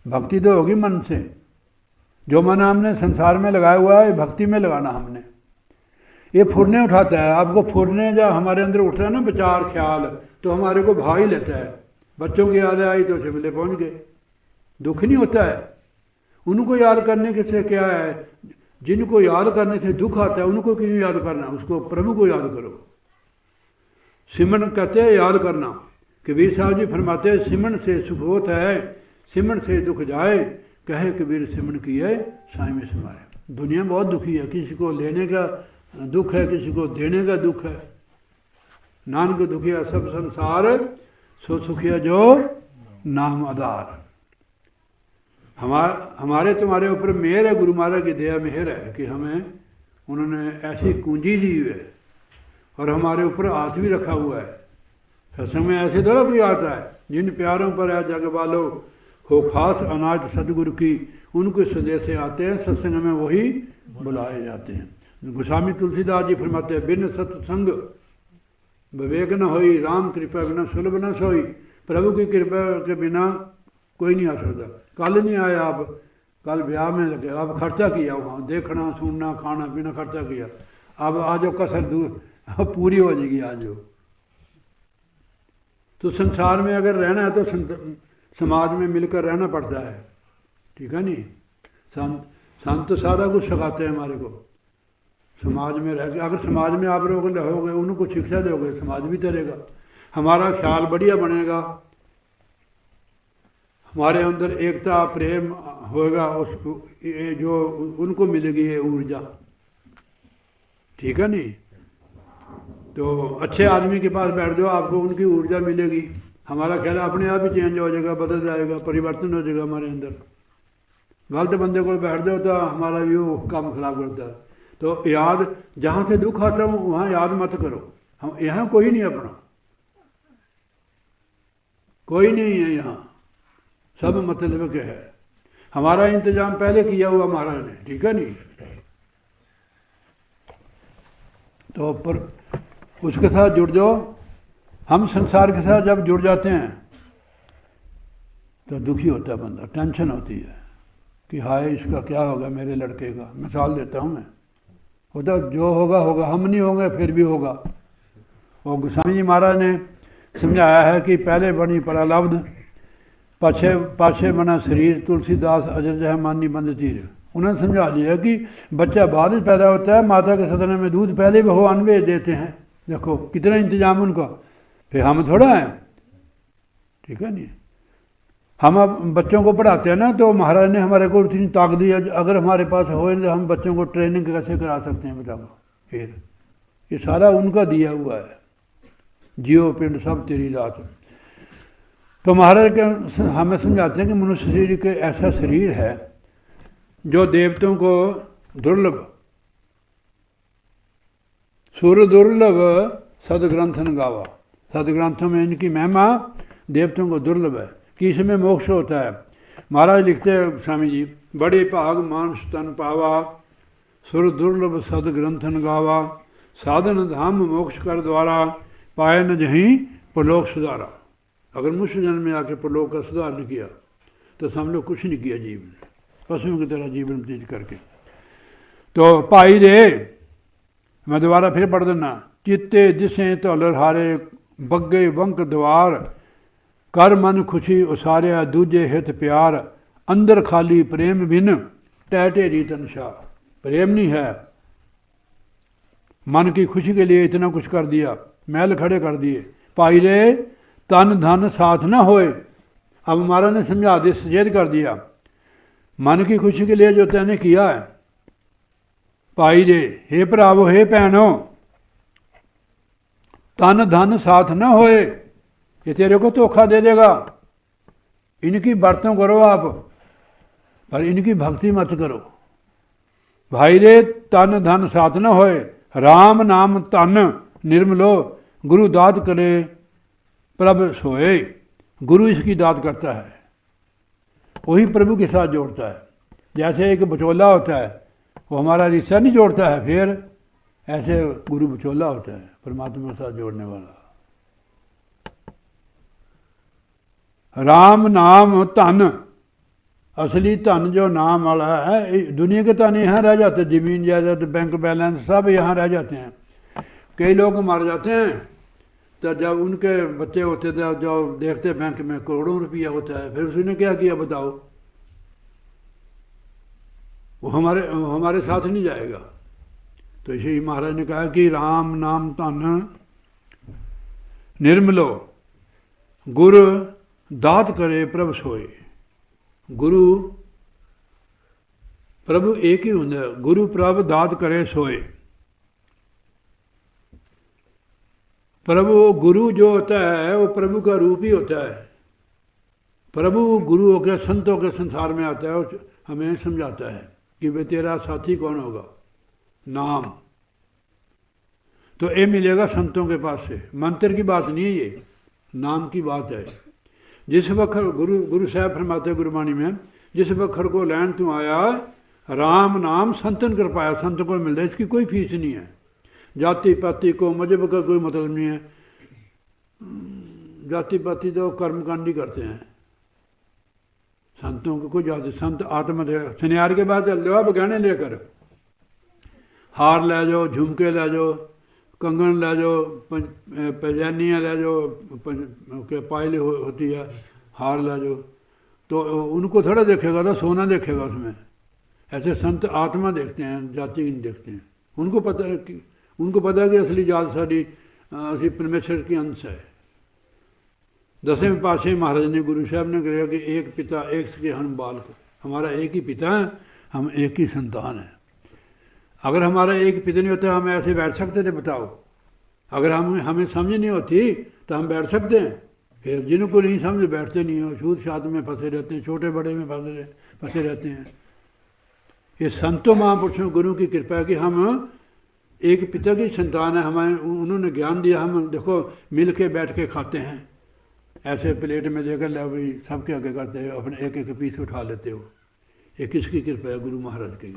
भक्ति तो होगी मन से। जो मन हमने संसार में लगाया हुआ है भक्ति में लगाना हमने। ये फुरने उठाता है आपको। फुरने जब हमारे अंदर उठता है ना विचार ख्याल, तो हमारे को भा ही लेता है। बच्चों की याद आई तो शिमले पहुंच गए, दुख नहीं होता है। उनको याद करने के से क्या है? जिनको याद करने से दुख आता है उनको क्यों याद करना? उसको प्रभु को याद करो। सिमरन कहते हैं याद करना। कबीर साहब जी फरमाते हैं सिमरन से सुख होता है, सिमरन से दुख जाए, कहे कबीर सिमरन किए साईं में समाए। दुनिया बहुत दुखी है, किसी को लेने का दुख है, किसी को देने का दुख है। नानक दुखिया सब संसार, सो सुखिया जो नाम आधार। हमारे तुम्हारे ऊपर मेहर है, गुरु महाराज की दया मेहर है कि हमें उन्होंने ऐसी कुंजी दी हुई है और हमारे ऊपर हाथ भी रखा हुआ है। सत्संग में ऐसे थोड़ा कोई आता है, जिन प्यारों पर है जग वालो हो खास अनाज सदगुरु की, उनको सदेश से आते हैं, सत्संग में वही बुलाए जाते हैं। गोस्वामी तुलसीदास जी फरमाते हैं बिन सत्संग विवेक न होई, राम कृपा बिना सुलभ न सोई। प्रभु की कृपा के बिना कोई नहीं आ सकता। कल नहीं आया आप, कल ब्याह में लगे, अब खर्चा किया वहाँ, देखना सुनना खाना पीना खर्चा किया, अब आज कसर दूर पूरी हो जाएगी आज। तो संसार में अगर रहना है तो समाज में मिलकर रहना पड़ता है, ठीक है नहीं। संत सारा कुछ सिखाते हैं हमारे को। समाज में रह के अगर समाज में आप रहोगे, उनको शिक्षा दोगे, समाज भी तरेगा, हमारा ख्याल बढ़िया बनेगा, हमारे अंदर एकता प्रेम होगा, उस जो उनको मिलेगी ये ऊर्जा, ठीक है नहीं। तो अच्छे आदमी के पास बैठ जाओ, आपको उनकी ऊर्जा मिलेगी, हमारा ख्याल अपने आप ही चेंज हो जाएगा, बदल जाएगा, परिवर्तन हो जाएगा हमारे अंदर। गलत बंदे को बैठ जाओ तो हमारा भी वो काम खराब करता है। तो याद, जहाँ से दुख आता है वहाँ याद मत करो। हम यहाँ कोई नहीं अपना, कोई नहीं है यहाँ, सब मतलब के है। हमारा इंतजाम पहले किया हुआ महाराज ने, ठीक है नहीं। तो पर उसके साथ जुड़ जाओ। हम संसार के साथ जब जुड़ जाते हैं तो दुखी होता है बंदा, टेंशन होती है कि हाय इसका क्या होगा, मेरे लड़के का। मिसाल देता हूँ मैं, होता जो होगा होगा, हम नहीं होंगे फिर भी होगा। और गोस्वामी जी महाराज ने समझाया है कि पहले बनी परालब्ध, पाछे पाछे बना शरीर, तुलसीदास अजर जह मानी बंद तीर। उन्होंने समझा दिया कि बच्चा बाद में पैदा होता है, माता के सदने में दूध पहले भगवान भेज देते हैं। देखो कितना इंतजाम उनका, फिर हम थोड़ा है, ठीक है नहीं। हम अब बच्चों को पढ़ाते हैं ना, तो महाराज ने हमारे को इतनी ताकत दी, अगर हमारे पास हो तो हम बच्चों को ट्रेनिंग कैसे करा सकते हैं बताओ। फिर ये सारा उनका दिया हुआ है, जियो पिंड सब तेरी रात। तो महाराज के हमें समझाते हैं कि मनुष्य शरीर के ऐसा शरीर है जो देवताओं को दुर्लभ, सुर दुर्लभ सदग्रंथन गावा। सदग्रंथों में इनकी महिमा देवताओं को दुर्लभ है कि इसमें मोक्ष होता है। महाराज लिखते हैं स्वामी जी, बड़े भाग मानस तन पावा, सुर दुर्लभ सदग्रंथन गावा, साधन धाम मोक्ष कर द्वारा, पाए न जहीं परलोक सुधारा। अगर मनुष्य जन्म में आके परलोक का सुधार नहीं किया तो समझ कुछ नहीं किया जीवन, पशुओं की तरह जीवन व्यतीत करके। तो पाई रे, मैं दोबारा फिर पढ़ देना, चित्ते दिशे तो लरहारे, बग्गे वंक द्वार, कर मन खुशी उसारिया, दूजे हित प्यार, अंदर खाली प्रेम बिन, टहटे रीत अनुसार। प्रेम नहीं है, मन की खुशी के लिए इतना कुछ कर दिया, महल खड़े कर दिए। पाई रे तन धन साथ न होए। अब महाराज ने समझा दिया, सचेत कर दिया, मन की खुशी के लिए जो तैने किया है, पाई रे, हे भरावो हे भैनो, तन धन साथ न होए, ये तेरे को धोखा दे देगा। इनकी बरतों करो आप, पर इनकी भक्ति मत करो। भाई रे तन धन साथ न होए, राम नाम तन निर्मलो, गुरु दात करे प्रभु सोए। गुरु इसकी दात करता है, वही प्रभु के साथ जोड़ता है। जैसे एक बचोला होता है, वो हमारा रिश्ता नहीं जोड़ता है, फिर ऐसे गुरु बचोला होता है, परमात्मा के साथ जोड़ने वाला। राम नाम धन, असली धन जो नाम वाला है, दुनिया के धन यहाँ रह जाते, जमीन जायदाद बैंक बैलेंस सब यहाँ रह जाते हैं। कई लोग मर जाते हैं तो जब उनके बच्चे होते थे, जो देखते बैंक में करोड़ों रुपया होता है, फिर उसने क्या किया बताओ, वो हमारे साथ नहीं जाएगा। तो इसे महाराज ने कहा कि राम नाम धन निर्मलो गुरु दात करे प्रभ सोए। गुरु प्रभु एक ही होंगे, गुरु प्रभ दात करे सोए। प्रभु गुरु जो होता है वो प्रभु का रूप ही होता है। प्रभु गुरु होकर संतों के संसार में आता है और हमें समझाता है कि वे तेरा साथी कौन होगा, नाम। तो ये मिलेगा संतों के पास से, मंत्र की बात नहीं है, ये नाम की बात है। जिस वक्त गुरु साहब फरमाते गुरबाणी में, जिस वक्त को लैन तू आया राम नाम संतन कर पाया, संत को मिलता है, इसकी कोई फीस नहीं है। जाति पाति को मजहब का कोई मतलब नहीं है। जाति पाति तो कर्मकांडी करते हैं, संतों को कोई जाति, संत आत्मा दे। शनियार के बाद चल जाओ आप गहने लेकर, हार ले जाओ, झुमके ले जाओ, कंगन ले जाओ, पैजानियाँ ले जाओ, पायल होती है, हार ले जाओ, तो उनको थोड़ा देखेगा तो सोना देखेगा उसमें। ऐसे संत आत्मा देखते हैं, जाति नहीं देखते हैं। उनको पता है कि असली जात साड़ी असली परमेश्वर की अंश है। 10वें पातशाही महाराज ने गुरु साहब ने कहा कि एक पिता एक सके हम बालक, हमारा एक ही पिता है, हम एक ही संतान है। अगर हमारा एक पिता नहीं होता हम ऐसे बैठ सकते थे, बताओ? अगर हमें समझ नहीं होती तो हम बैठ सकते हैं? फिर जिनको नहीं समझ बैठते नहीं हो, छूत छात में फंसे रहते हैं, छोटे बड़े में फंसे रहते हैं। ये संतों महापुरुषों गुरु की कृपा है कि हम एक पिता की संतान है। हमें उन्होंने ज्ञान दिया, हम देखो मिल के बैठ के खाते हैं, ऐसे प्लेट में देकर ले भाई सबके आगे करते हो, अपने एक एक पीस उठा लेते हो। ये किसकी कृपा है? गुरु महाराज की।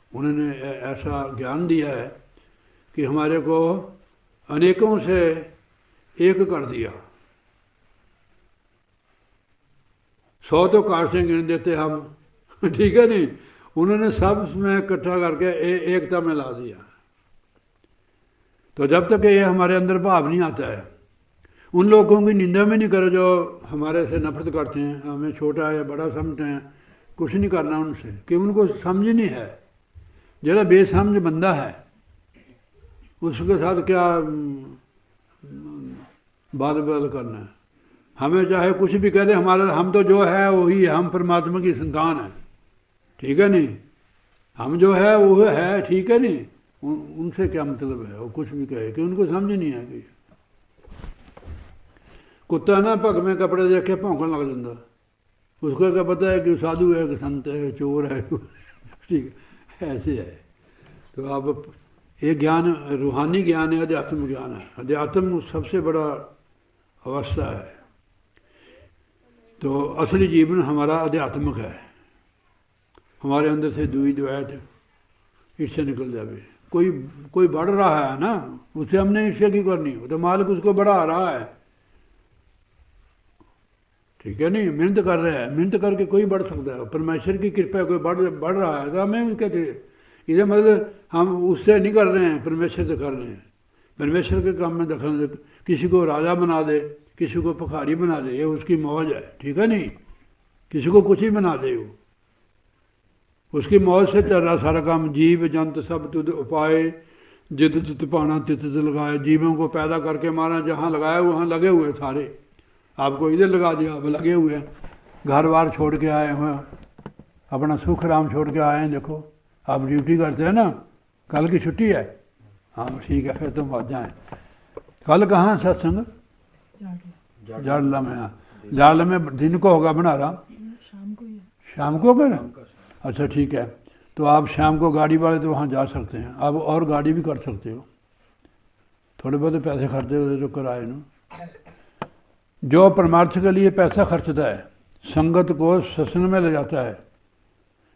उन्होंने ऐसा ज्ञान दिया है कि हमारे को अनेकों से एक कर दिया। 100 तो कार से गिन देते हम, ठीक है नहीं? उन्होंने सब में इकट्ठा करके एकता में ला दिया। तो जब तक ये हमारे अंदर भाव नहीं आता है, उन लोगों की निंदा में नहीं करो जो हमारे से नफरत करते हैं, हमें छोटा या बड़ा समझते हैं। कुछ नहीं करना उनसे, कि उनको समझ नहीं है। जरा बेसमझ बंदा है उसके साथ क्या बात करना है। हमें चाहे कुछ भी कह दे, हमारा हम तो जो है वही है, हम परमात्मा की संतान है, ठीक है नहीं? हम जो है वो है, ठीक है नहीं? उनसे क्या मतलब है वो कुछ भी कहे, कि उनको समझ नहीं है। कि कुत्ता ना पग में कपड़े देख के भौंकने लग जाता, उसको क्या पता है कि साधु है कि संत है, चोर है, ठीक है? ऐसे है। तो अब ये ज्ञान रूहानी ज्ञान है, अध्यात्म ज्ञान है। अध्यात्म सबसे बड़ा अवस्था है। तो असली जीवन हमारा अध्यात्मिक है। हमारे अंदर से दुई द्वैत ईर्ष्या निकल जाए। कोई बढ़ रहा है ना, उससे हमने ईर्ष्या की करनी? वो तो मालिक उसको बढ़ा रहा है, ठीक है नहीं? मेहनत कर रहे हैं, मेहनत करके कोई बढ़ सकता है। परमेश्वर की कृपा कोई बढ़ रहा है तो हमें उसके इधर मतलब हम उससे नहीं कर रहे हैं, परमेश्वर से कर रहे हैं। परमेश्वर के काम में दखल दे, किसी को राजा बना दे, किसी को भिखारी बना दे, ये उसकी मौज है, ठीक है नहीं? किसी को कुछ ही बना दे, वो उसकी मौज से चल रहा सारा काम। जीव जंत सब तुद उपाय, जिद तित पाना तित लगाए। जीवों को पैदा करके मारा, जहाँ लगाया वहाँ लगे हुए सारे। आपको इधर लगा दिया, अब लगे हुए हैं। घर बार छोड़ के आए हुए, अपना सुख राम छोड़ के आए हैं। देखो आप ड्यूटी करते हैं ना, कल की छुट्टी है? हाँ ठीक है, फिर तुम आ जाएँ। कल कहाँ सत्संग? जाडला में। हाँ, जाडला में दिन को होगा बना रहा, शाम को ही। शाम को कर? अच्छा ठीक है। तो आप शाम को गाड़ी वाले तो वहाँ जा सकते हैं, आप और गाड़ी भी कर सकते हो, थोड़े बहुत पैसे खर्चे होते तो कराए ना। जो परमार्थ के लिए पैसा खर्चता है, संगत को सत्संग में ले जाता है,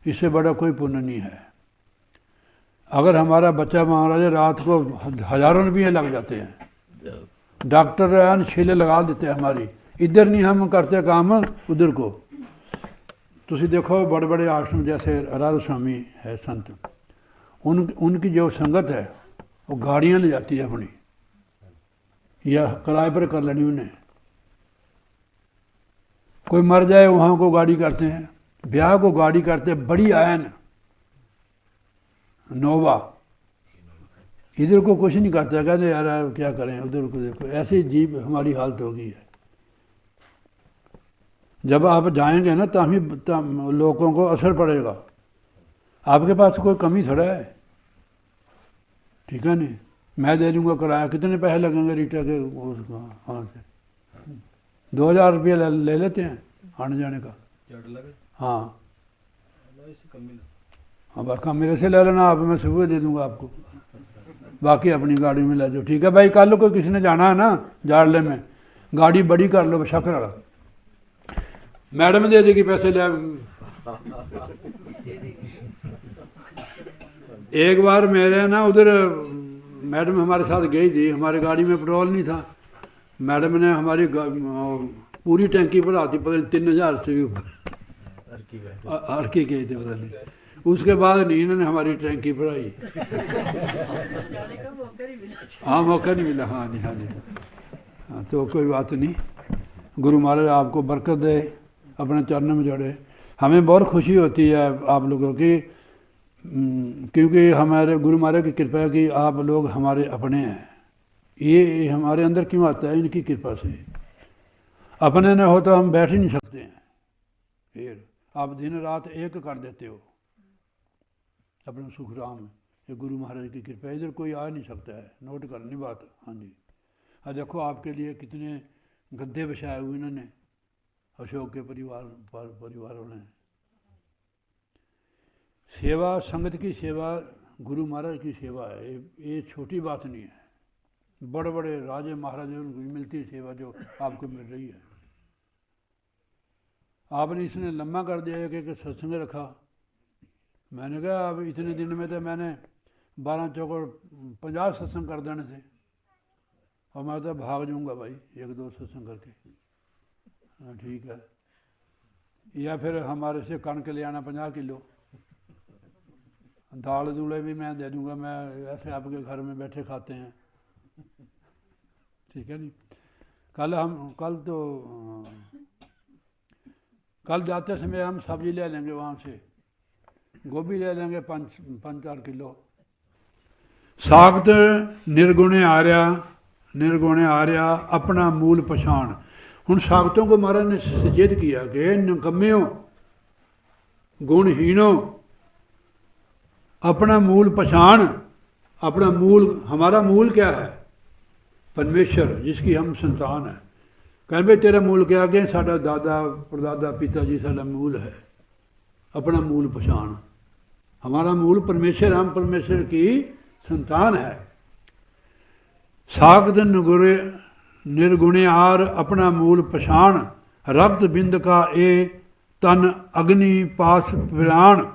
इससे बड़ा कोई पुण्य नहीं है। अगर हमारा बच्चा महाराज रात को हजारों रुपये लग जाते हैं, डॉक्टर छीले लगा देते हैं हमारी, इधर नहीं हम करते काम, उधर को। तुसी देखो बड़े बड़े आश्रम जैसे राधा स्वामी है संत, उनकी जो संगत है वो गाड़ियाँ ले जाती है अपनी, या किराए पर कर लेनी उन्हें। कोई मर जाए वहाँ को गाड़ी करते हैं, ब्याह को गाड़ी करते हैं, बड़ी आयन नोवा, इधर को कुछ नहीं करता, कहते यार क्या करें, उधर को देखो, ऐसी जीव हमारी हालत हो गई है। जब आप जाएंगे ना तभी लोगों को असर पड़ेगा। आपके पास कोई कमी थोड़ा है, ठीक है नहीं, मैं दे दूंगा किराया, कितने पैसे लगेंगे रीटा के उसका, हाँ से 2000 रुपये ले लेते हैं आने जाने का। हाँ हाँ, बाकी मेरे से ले लेना आप, मैं सुबह दे दूंगा आपको, बाकी अपनी गाड़ी में ले जाओ, ठीक है भाई। कल को किसी ने जाना है ना जाड़ले में, गाड़ी बड़ी कर लो शक्कर वाला, मैडम दे देगी पैसे ले। एक बार मेरे ना उधर मैडम हमारे साथ गई थी, हमारी गाड़ी में पेट्रोल नहीं था, मैडम ने हमारी पूरी टैंकी भराती, पता नहीं 3000 से भी ऊपर अर्की गए थे, पता नहीं। उसके बाद नहीं इन्होंने हमारी टैंकी भराई। हाँ मौका नहीं मिला, हाँ जी हाँ जी। हाँ तो कोई बात नहीं, गुरु महाराज आपको बरकत दे, अपने चरणों में जोड़े। हमें बहुत खुशी होती है आप लोगों की, क्योंकि हमारे गुरु महाराज की कृपा है कि आप लोग हमारे अपने हैं। ये हमारे अंदर क्यों आता है? इनकी कृपा से। अपने न हो तो हम बैठ ही नहीं सकते हैं। फिर आप दिन रात एक कर देते हो अपने सुखराम। ये गुरु महाराज की कृपा है, इधर कोई आ नहीं सकता है। नोट करनी बात। हाँ जी, हाँ देखो आपके लिए कितने गद्दे बिछाए हुए इन्होंने, अशोक के परिवारों ने। सेवा, संगत की सेवा, गुरु महाराज की सेवा है, ये छोटी बात नहीं है। बड़े बड़े राजे महाराजों को मिलती है सेवा जो आपको मिल रही है। आपने इसने लम्बा कर दिया कि सत्संग रखा। मैंने कहा अब इतने दिन में तो मैंने 12 चौकोर 50 सत्संग कर देने थे, और मैं तो भाग जाऊंगा भाई 1-2 सत्संग करके। हाँ ठीक है, या फिर हमारे से कणक ले आना 50 किलो, दाल दूल्हे भी मैं दे दूंगा, मैं ऐसे आपके घर में बैठे खाते हैं, ठीक है नहीं। कल जाते समय हम सब्जी ले लेंगे, वहाँ से गोभी ले लेंगे 5-4 किलो। सागत निर्गुणे आर्या अपना मूल पछाण। हुण सागतों को महाराज ने सचेत किया कि निकम्मियों, गुणहीनों, अपना मूल पछाण। अपना मूल, हमारा मूल क्या है? परमेश्वर, जिसकी हम संतान है। कह भाई तेरा मूल क्या? कि साडा दादा परदादा पिता जी साडा मूल है। अपना मूल पछाण, हमारा मूल परमेश्वर, हम परमेश्वर की संतान है। सागद निर्गुणे आर अपना मूल पछाण। रक्त बिंद का ए तन अग्नि पास प्राण।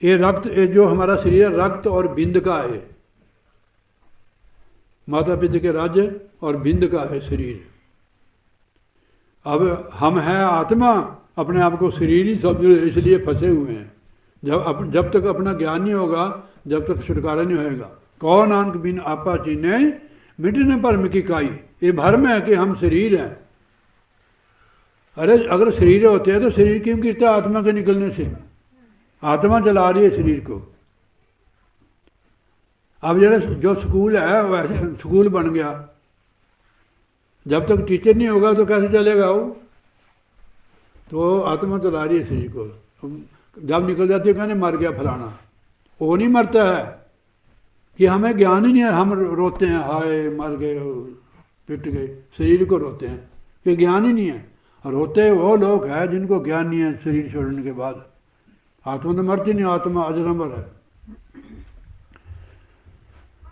ये रक्त, ये जो हमारा शरीर है रक्त और बिंद का है, माता पिता के राज्य और बिंद का है शरीर। अब हम हैं आत्मा, अपने आप को शरीर ही समझ रहे, इसलिए फंसे हुए हैं। जब तक अपना ज्ञान नहीं होगा, जब तक छुटकारा नहीं होएगा। कौन नानक बिन आपा चीने मिटने भरम की काई। ये भरम है कि हम शरीर हैं। अरे अगर शरीर होते हैं तो शरीर क्यों गिरता? आत्मा के निकलने से। आत्मा चला रही है शरीर को। अब जो स्कूल है वैसे स्कूल बन गया, जब तक टीचर नहीं होगा तो कैसे चलेगा वो? तो आत्मा चला रही है शरीर को। जब निकल जाती है कहने मर गया फलाना, वो नहीं मरता है कि हमें ज्ञान ही नहीं है। हम रोते हैं, हाय मर गए, पिट गए, शरीर को रोते हैं कि ज्ञान ही नहीं है। रोते वो लोग हैं जिनको ज्ञान नहीं है शरीर छोड़ने के बाद। आत्मा तो मरती नहीं, आत्मा अजरमर है।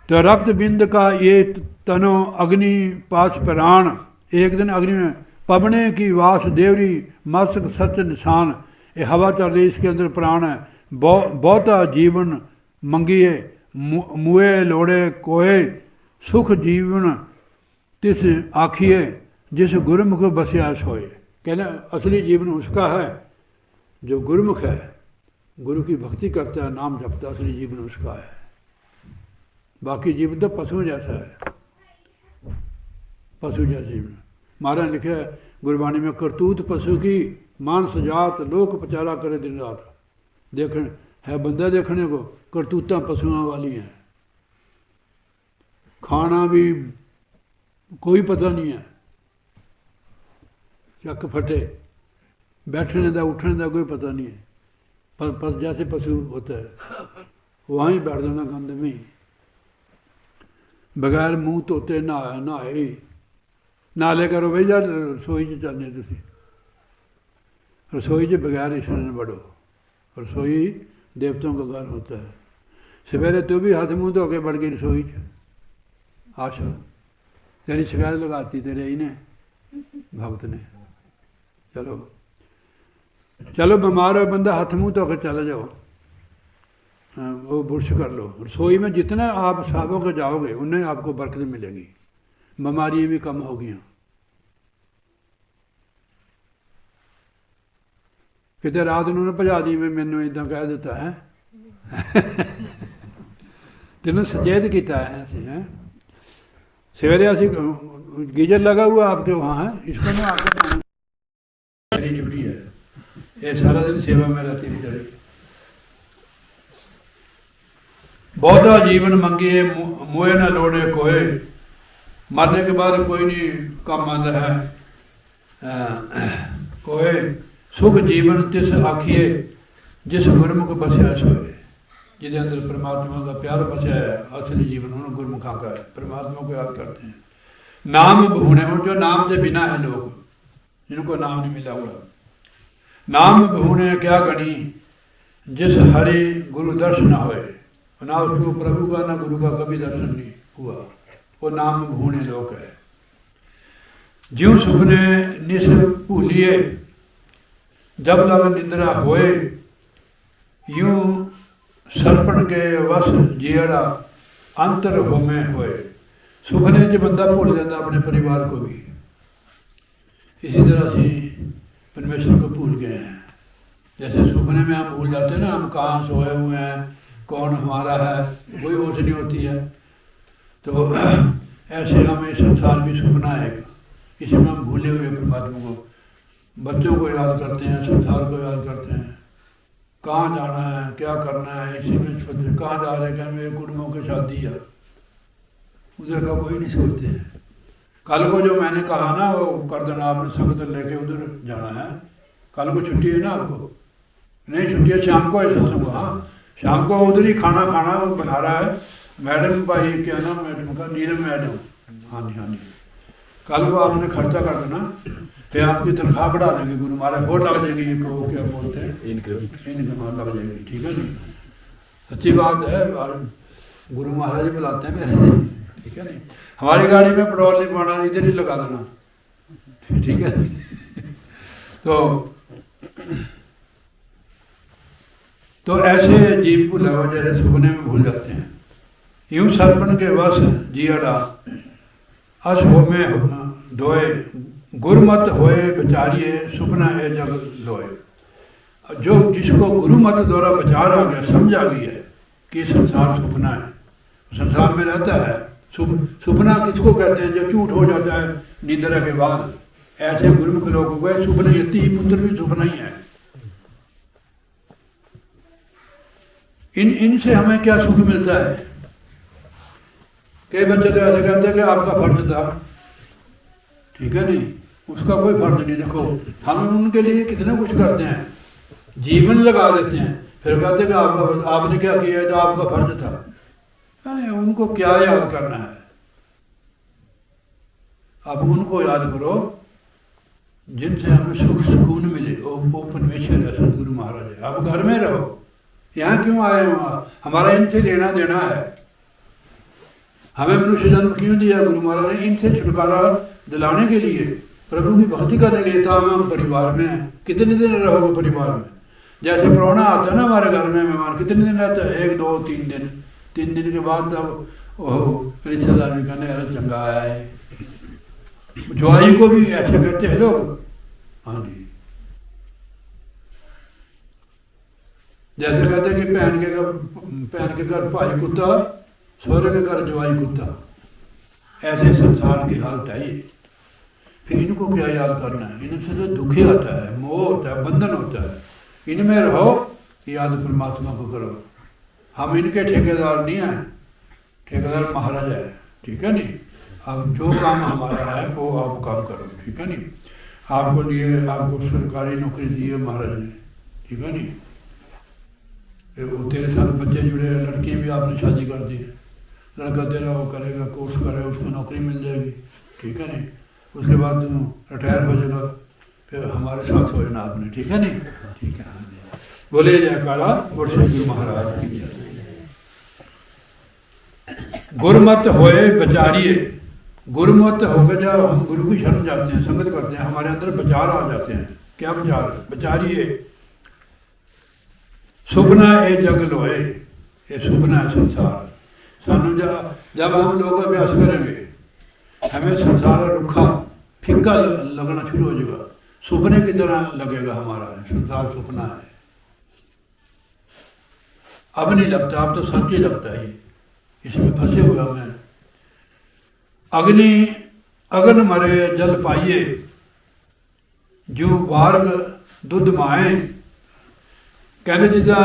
तो रक्त बिंद का ये तनो अग्नि पास प्राण। एक दिन अग्नि में पबने की वास देवरी मस्तक सच निशान। ये हवा चल रही, इसके अंदर प्राण है। बहुता जीवन मंगिए मुए लोड़े कोए। सुख जीवन तिस आखिए जिस गुरुमुख बसिया सोए। कहना असली जीवन उसका है जो गुरुमुख है, गुरु की भक्ति करता है, नाम जपता, असली जीवन उसका है। बाकी जीवन तो पशु जैसा है, पशु जैसा जीवन। महाराज लिखे है गुरबाणी में, करतूत पशु की मान सजात लोक पचारा करे दिन रात। देखने है बंदा देखने को, करतूता पशुओं वाली हैं। खाना भी कोई पता नहीं है, चक फटे, बैठने का उठने का कोई पता नहीं है, पर जैसे पशु होता है वहीं बैठ जाना गंद में ही, बगैर मूँह धोते नहाए नाले करो भाई यार रसोई च चलने तुसी, रसोई च बगैर इशने बढ़ो, रसोई देवताओं का घर होता है। सवेरे तू भी हाथ मुँह धो के बढ़ गई रसोई च, आशा तेरी शिकायत लगाती तेरे ही ने भगत ने। चलो चलो बीमार हो बंदा हाथ मुँह धो के चले जाओ, हाँ वो बुरश कर लो। रसोई में जितना आप साफ होकर जाओगे उन्हें आपको बरकत मिलेगी, बीमारियाँ भी कम हो गई। कितने रात उन्होंने भजा दी मैं मैनू इदा कह दिता है तेन सचेत किया है ऐसे हैं। सवेरे असी गीजर लगा हुआ आपके वहाँ है, इसको मैं आपको मेरी ड्यूटी है, ये सारा दिन सेवा में रहती नहीं चली। बहुता जीवन मंगिए मोए न लोड़े कोए, मरने के बाद कोई नहीं काम आंदा है। कोए सुख जीवन तिस आखिए जिस गुरमुख बसया सोए, जिसके अंदर परमात्मा का प्यार बसया है, असली जीवन उन्होंने गुरमुखा का है, परमात्मा को याद करते हैं। नाम भूने, और जो नाम के बिना है लोग जिनको नाम नहीं मिला हुआ, नाम भूने क्या गणी जिस हरि गुरु दर्शन न होए, ना उसको प्रभु का ना गुरु का कभी दर्शन नहीं हुआ, वो नाम भूने लोग है। ज्यों सुपने निस भूलिए जब लग निंद्रा होए, यूं सरपण के वस जियड़ा अंतर होमे होए। सुपने च बंदा भूल जाता अपने परिवार को भी, इसी तरह से परमेश्वर को भूल गए हैं। जैसे सुपने में हम भूल जाते हैं ना, हम कहाँ सोए हुए हैं, कौन हमारा है, कोई होश नहीं होती है। तो ऐसे हमें संसार भी सुपना है, इसी में हम भूले हुए परमात्मा को, बच्चों को याद करते हैं, संसार को याद करते हैं, कहाँ जाना है, क्या करना है, इसी में कहाँ जा रहे हैं, मेरे कुटुंबों की शादी है, उधर का कोई नहीं सोचते हैं। कल को जो मैंने कहा ना वो कर देना, आपने संगत लेके उधर जाना है, कल को छुट्टी है ना आपको, नहीं छुट्टी है शाम को है सत्संग, हाँ शाम को उधर ही खाना खाना वो बना रहा है। मैडम भाई क्या नाम मैडम का, नीलम मैडम, हाँ जी हाँ जी, कल को आपने खर्चा कर देना, फिर आपकी तनख्वाह बढ़ा देंगे गुरु महाराज, और लग जाएगी, ये को क्या बोलते हैं इनकम लग जाएगी, ठीक है जी, सच्ची बात है। गुरु महाराज बुलाते हैं मेरे से, ठीक है नहीं, हमारी गाड़ी में पेट्रोल नहीं पाना, इधर ही लगा देना, ठीक है। तो ऐसे जीव भूला हुआ जैसे सुपने में भूल जाते हैं। यूं सरपण के वश जियड़ा अस हो में धोए, गुरुमत होए बेचारिए सुपना ए जग लोए। जो जिसको गुरुमत द्वारा विचार आ गया, समझ आ गई है कि संसार सुपना है, संसार में रहता है। सुपना किसको कहते हैं, जो झूठ हो जाता है निद्रा के बाद, ऐसे गुरुमुख लोग हो गए सुपने, यति पुत्र भी सुपना ही है। इनसे हमें क्या सुख मिलता है? कई बच्चे तो ऐसे कहते हैं कि आपका फर्ज था, ठीक है नहीं, उसका कोई फर्ज नहीं। देखो हम उनके लिए कितना कुछ करते हैं, जीवन लगा देते हैं, फिर कहते हैं कि आपका, आपने क्या किया है तो आपका फर्ज था। अरे उनको क्या याद करना है, आप उनको याद करो जिनसे हमें सुख सुकून मिले, वो परमेश्वर है, सदगुरु महाराज है। आप घर में रहो, यहाँ क्यों आए हो? हमारा इनसे लेना देना है, हमें मनुष्य जन्म क्यों दिया गुरु महाराज ने? इनसे छुटकारा दिलाने के लिए, प्रभु की भक्ति करने के लिए। तो हम परिवार में हैं, कितने दिन रहोगे परिवार में? जैसे प्राहुणा आता है ना हमारे घर में मेहमान, कितने दिन रहता है? 1 2 3 दिन। 3 दिन के बाद तब रिश्तेदार भी कहने अरे चंगा आया है। ज्वाई को भी ऐसे कहते हैं लोग, हाँ जी, जैसे कहते हैं कि बहन के घर भाई कुत्ता, सौरे के घर ज्वाई कुत्ता। ऐसे संसार की हालत है ये। फिर इनको क्या याद करना है? इनसे तो दुखी आता है, मोह होता है, बंधन होता है। इनमें रहो, याद परमात्मा को करो। हम इनके ठेकेदार नहीं हैं, ठेकेदार महाराज है, ठीक है नहीं। अब जो काम हमारा है वो आप काम करो, ठीक है नहीं। आपको लिए आपको सरकारी नौकरी दी है महाराज ने, ठीक है नहीं। वो तेरे साथ बच्चे जुड़े हैं, लड़की भी आपने शादी कर दी, लड़का तेरा वो करेगा, कोर्स करेगा, उसको नौकरी मिल जाएगी, ठीक है नहीं। उसके बाद रिटायर हो जाएगा, फिर हमारे साथ हो जाना आपने, ठीक है नहीं। ठीक है, बोले जयकारा बोल श्री गुरु महाराज की जय। गुरमत होए बचारिए, गुरमत होकर जब हम गुरु की शरण जाते हैं, संगत करते हैं, हमारे अंदर विचार आ जाते हैं। क्या विचार? बचारिए सुपना ए जग लोए, ये सुपना है संसार। सानू जब हम लोग अभ्यास करेंगे, हमें संसार रुखा फीका लगना शुरू हो जाएगा, सुपने की तरह लगेगा हमारा संसार, सुपना है। अब नहीं लगता, अब तो सच ही लगता है, इसमें फंसे हुए हमें। अग्नि अगन मरे जल पाइए, जो वार्ग दुध माए। कहने जिदा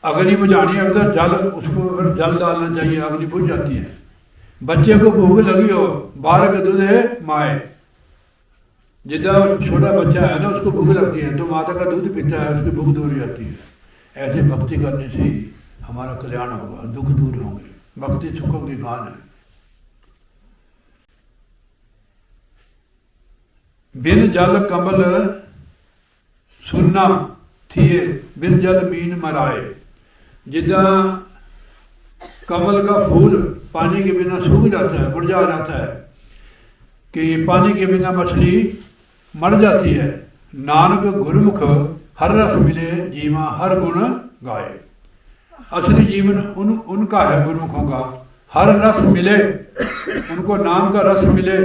अग्नि बुझानी है तो जल, उसको फिर जल डालना चाहिए, अग्नि बुझ जाती है। बच्चे को भूख लगी हो, बारह का दूध है माए, जिदा छोटा बच्चा है ना, उसको भूख लगती है तो माता का दूध पीता है, उसकी भूख दूर जाती है। ऐसे भक्ति करने से ही हमारा कल्याण होगा, दुख दूर होंगे। भक्ति सुखों की खान है। बिन जल कमल सुनना थिए, बिन जल मीन मराए। जिदा कमल का फूल पानी के बिना सूख जाता है, मुरझा जाता है, कि पानी के बिना मछली मर जाती है। नानक गुरुमुख हर रस मिले, जीवा हर गुण गाए। असली जीवन उनका है गुरुमुखों का, हर रस मिले, उनको नाम का रस मिले।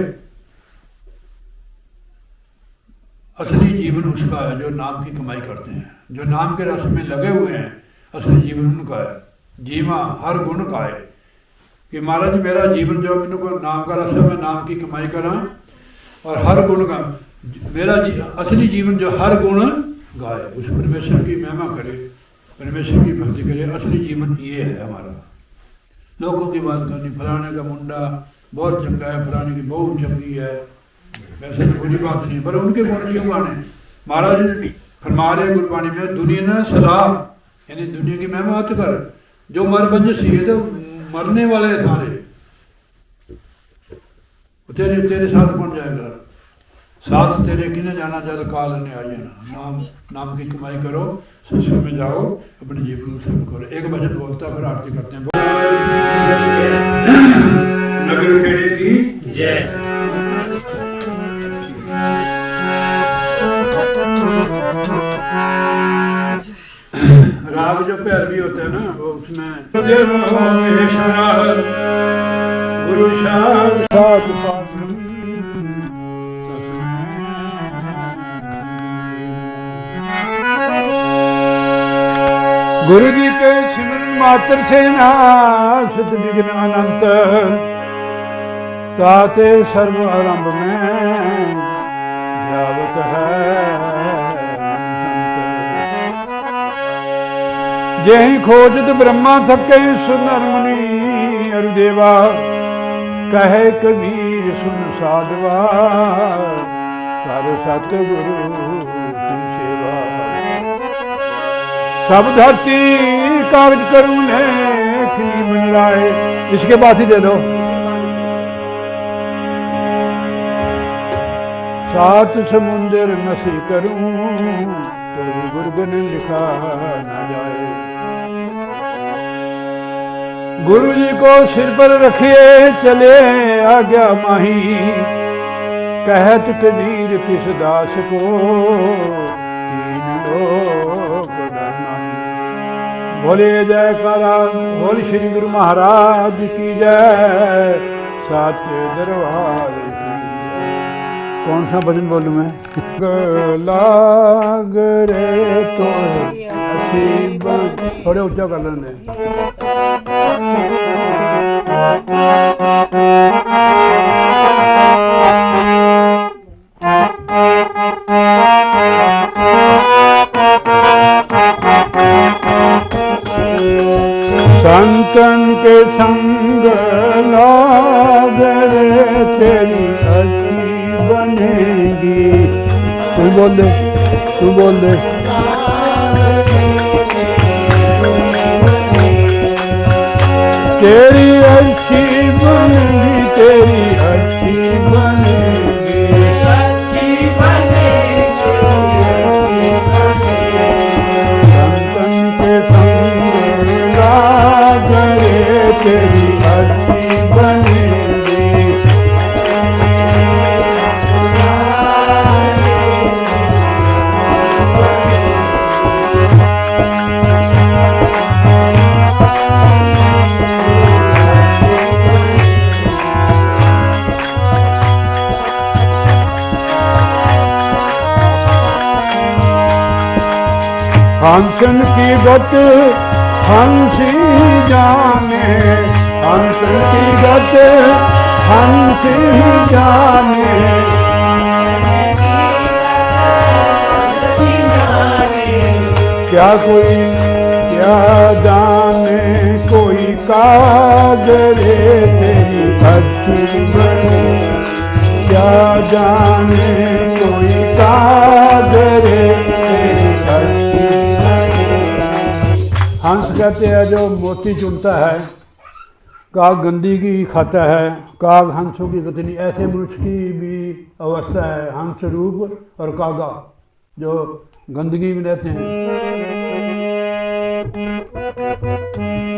असली जीवन उसका है जो नाम की कमाई करते हैं, जो नाम के रस में लगे हुए हैं, असली जीवन उनका है। जीवा हर गुण गाए, कि महाराज मेरा जीवन जो मैंने को नाम का रस है, मैं नाम की कमाई करा और हर गुण का मेरा असली जीवन जो हर गुण गाए, उस परमेश्वर की महिमा करे, परमेश्वर की भक्ति करे। असली जीवन ये है हमारा। लोगों की बात करनी, फलाने का मुंडा बहुत चंगा है, फलाने की बहू चंगी है, वैसे तो बुरी बात नहीं, पर उनके गुण क्यों गाने। महाराज फरमा रहे गुरबाणी में, दुनिया ने सलाह, यानी दुनिया की महिमा मत कर, जो मर बंजस ये तो मरने वाले हैं सारे, तेरे साथ कौन जाएगा, साथ तेरे किने जाना, जल काल ने आइए ना। नाम की कमाई करो, सत्संग में जाओ, अपने जीवन को सब करो। एक भजन बोलता फिर आरती करते हैं। नगर खेड़े की जय। राग जो पैरवी होते हैं ना, वो उसमें देव महेश्वर गुरु साध गुरु जी के सिमरन मात्र से नाशत विघ्न अनंत, ताते सर्व आरंभ में जावत है। जेहि खोजत ब्रह्मा थके, सुनर मुनि अरुदेवा, कहे कबीर सुन साधवा, कर सतगुरु सेवा। सब धरती कागज करूं लेख मन राय। इसके बाद ही दे दो। सात समुंदर नसी करूं, तेरी गुरबन लिखा न जाए। गुरु जी को सिर पर रखिए, चले आज्ञा माही, कहत कबीर किस दास को, तीन लोक बोले जयकारा बोल श्री गुरु महाराज की जय, साचे दरबार की। कौन सा भजन बोलूं मैं? लाग रे तो थोड़े ऊंचा कर लेने। संतन के संग ला तू बोल दे, तू बोल दे। तेरी अच्छी बनेगी, तेरी अच्छी बनेगी, अच्छी बनेगी, संतन के संग राजरे तेरी अच्छी बनेगी। हंसन की गत हंसी जाने, हंसन की गत हंसी जाने, क्या कोई क्या जाने कोई काजरे तेरी अच्छी बने, क्या जाने कोई काजरे तेरी अच्छी। हंस कहते हैं जो मोती चुनता है, काग गंदगी खाता है, काग हंसों की गति। ऐसे मनुष्य की भी अवस्था है, हंस रूप और कागा जो गंदगी में रहते हैं।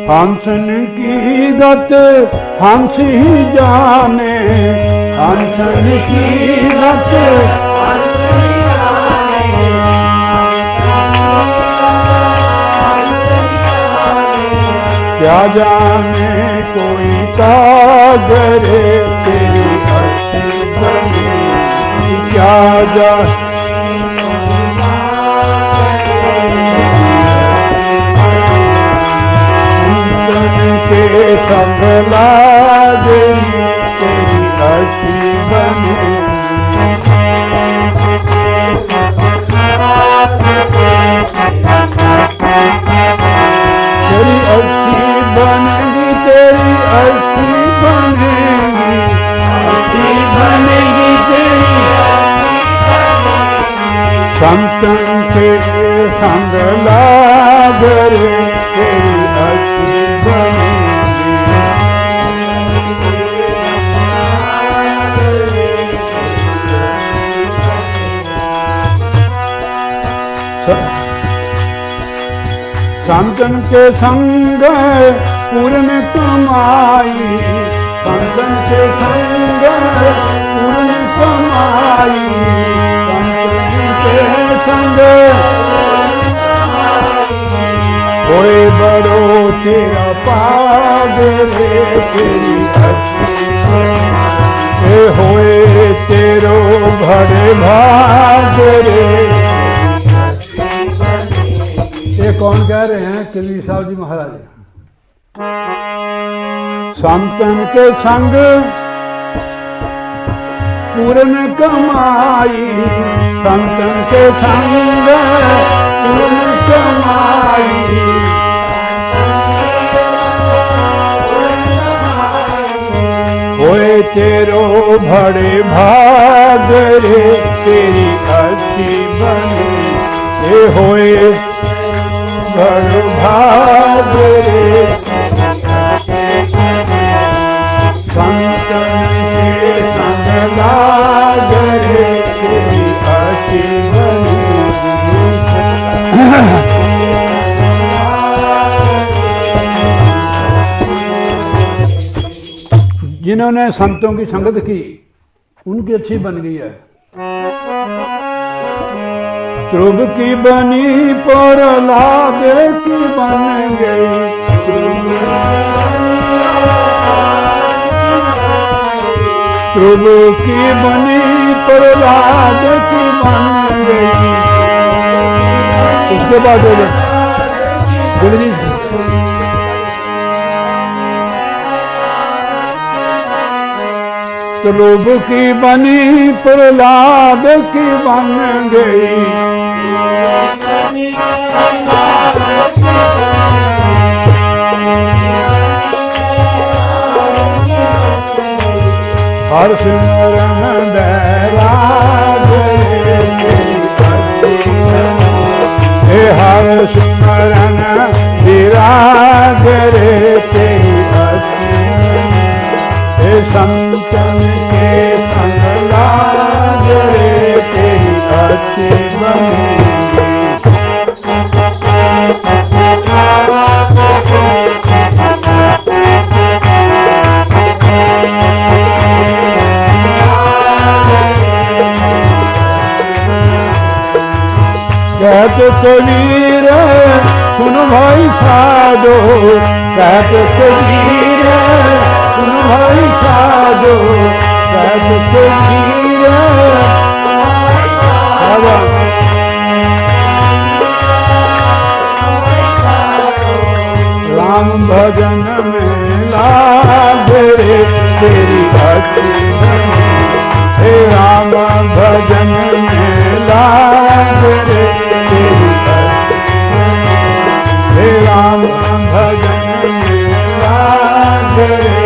हंसन की गत हंस ही जाने, हंसन की गत हंस ही जाने, क्या जाने कोई काजरे तेरी अच्छी बनेगी, क्या जाने के संग लागेगी तेरी अच्छी बनेगी। तेरी अच्छी बनेगी, तेरी अच्छी बनेगी, अच्छी बनेगी तेरी संतन के संग लागरे तेरी अच्छी बनेगी। संतन के संग पूर्ण कमाई, संतन के संग पूर्ण कमाई, संतन के संग होए बड़ो तेरा पागरे तेरी अच्छी होए तेरो भरे भागरे। ये कौन कह रहे हैं? कबीर साहब जी महाराज। संतन के संग पूर्ण कमाई, संतन के संग पूर्ण कमाई, होए तेरो भरे भागरे तेरी अच्छी बने, ये होए भर भागरे संतन के संग लागरे तेरी अच्छी बनेगी। जिन्होंने संतों की संगत की उनकी अच्छी बन गई है। ध्रुव की बनी प्रहलाद की बन गई, ध्रुव की बनी प्रहलाद की बन गई। उसके बाद बोलिए ध्रुव की बनी प्रहलाद की बन गई, हर सिमरन बैराग अच्छी बनेगी। कहत कबीर सुन भाई साधो, कहत कबीर सुन भाई साधो, कहत कबीर राम भजन में लाग रे तेरी अच्छी बनेगी। हे राम भजन में लाग रे तेरी अच्छी बनेगी। हे राम भजन में लाग रे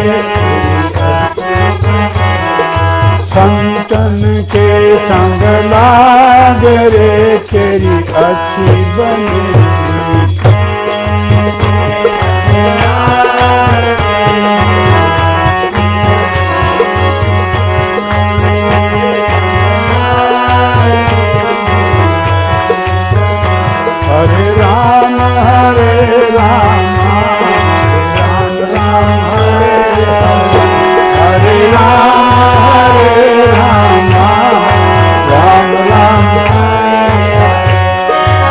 संतन के संग लाग रे तेरी अच्छी बनेगी। हरे राम हरे राम राम राम हरे हरे राम हरे राम राम राम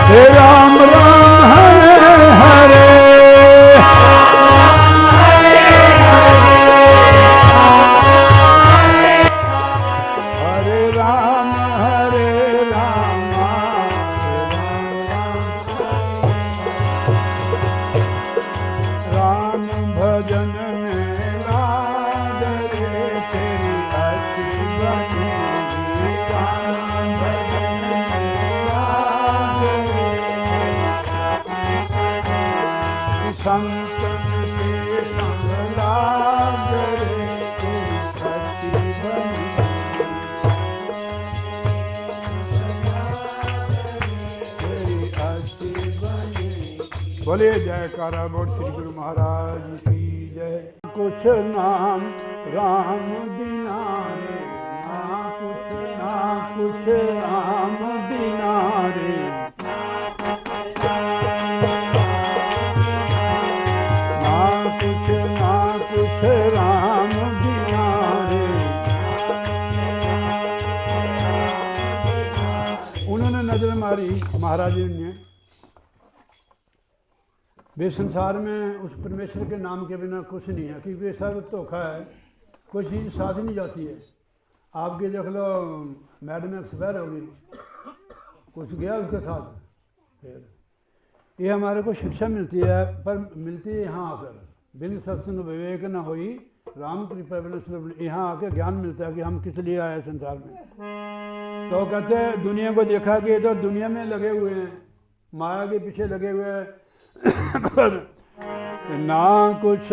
हे राम राम हरे हरे हरे राम हरे राम राम भजन में लाग रे तेरी अच्छी बनेगी। राम भजन में लाग रे संतन के संग लाग रे तेरी अच्छी बनेगी। तेरी अच्छी बनेगी। बोले जयकारा बोल श्री गुरु महाराज की जय। कुछ नाम राम बिना रे ना कुछ राम बिना रे ना कुछ राम बिना रे। उन्होंने नजर मारी महाराज जी ने, वे संसार में उस परमेश्वर के नाम के बिना कुछ नहीं है, क्योंकि ये सब धोखा है, कोई चीज़ साथ ही नहीं जाती है। आपके देख लो मैडम एक्सपायर होगी, कुछ गया उसके साथ, फिर ये हमारे को शिक्षा मिलती है, पर मिलती है यहाँ आकर। बिन सत्संग विवेक न होई राम कृपा बिन सुलभ। यहाँ आके ज्ञान मिलता है कि हम किस लिए आए संसार में। तो कहते हैं दुनिया को देखा कि ये तो दुनिया में लगे हुए हैं, माया के पीछे लगे हुए हैं, ना कुछ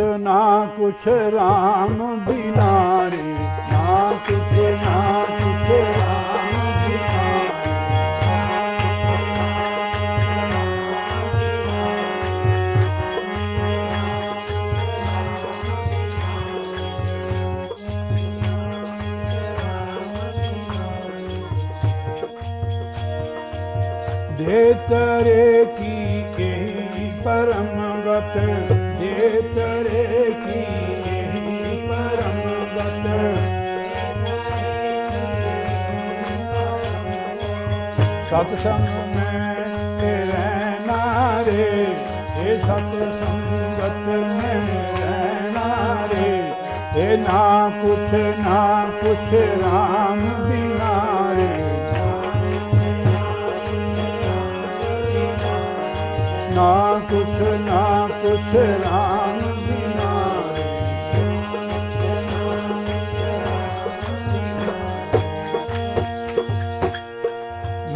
राम बिना रे ना कुछ राम बिना। देतरे की यही परम गत, देतरे की यही परम गत। सत्संग में रहना रे, हे सत्संगत में रहना रे, हे ना कुछ राम बिना रे। ना कुछ राम बिना रे।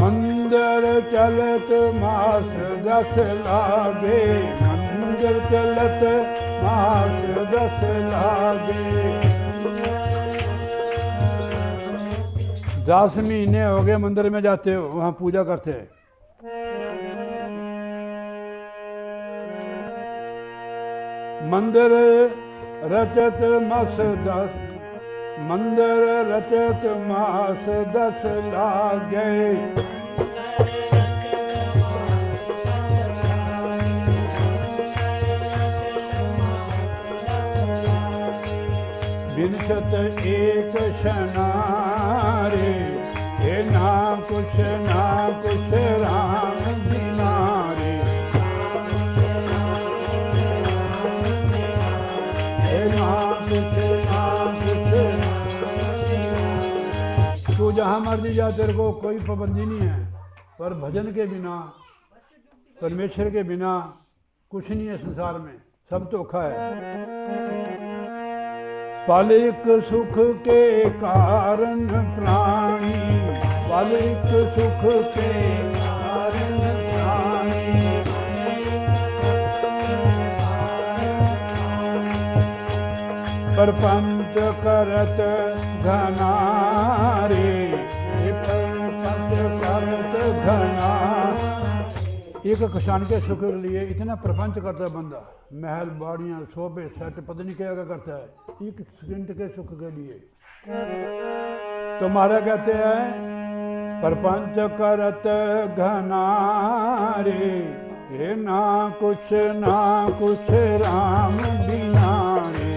मंदिर चलत मास 10 लागे, मंदिर चलत मास 10 लागे। 10 महीने हो गए मंदिर में जाते हो, वहाँ पूजा करते हैं। मंदिर रचत मास 10, मंदिर रचत मास 10 लागे। बिनसत एक शनारे, हे ना कुछ राम बिना रे। हे ना कुछ तू जहाँ मर्जी जा, तेरे को कोई पाबंदी नहीं है, पर भजन के बिना, परमेश्वर के बिना कुछ नहीं है संसार में, सब धोखा है। पालिक सुख के कारण प्राणी, पालिक सुख के कारण प्राणी। परपंच करत घनारे, परपंच करत घना। एक किसान के सुख के लिए इतना प्रपंच करता है बंदा, महल बाड़ियाँ शोभे सेट पता नहीं क्या करता है एक सेकंड के सुख के लिए। तो महाराज कहते हैं प्रपंच करत घनारे, हे ना कुछ राम बिना रे।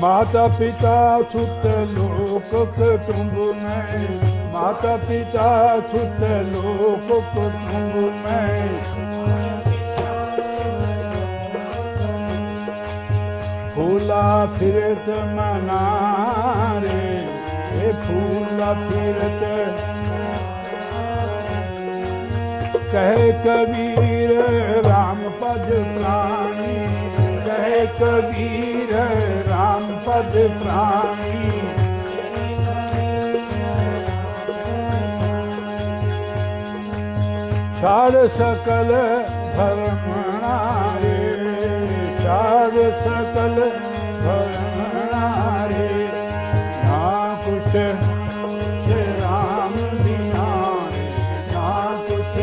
माता पिता सुत लोक कुटुंब में, माता पिता सुत लोक कुटुंब में। फूला फिरत मनारे, हे फूला फिरत। कहे कबीर राम पद प्राणी, कहे कबीर राम पद प्राणी। छाड़ सकल भरमणा रे, छाड़ सकल भरमणा रे। ना कुछ राम बिना रे, ना कुछ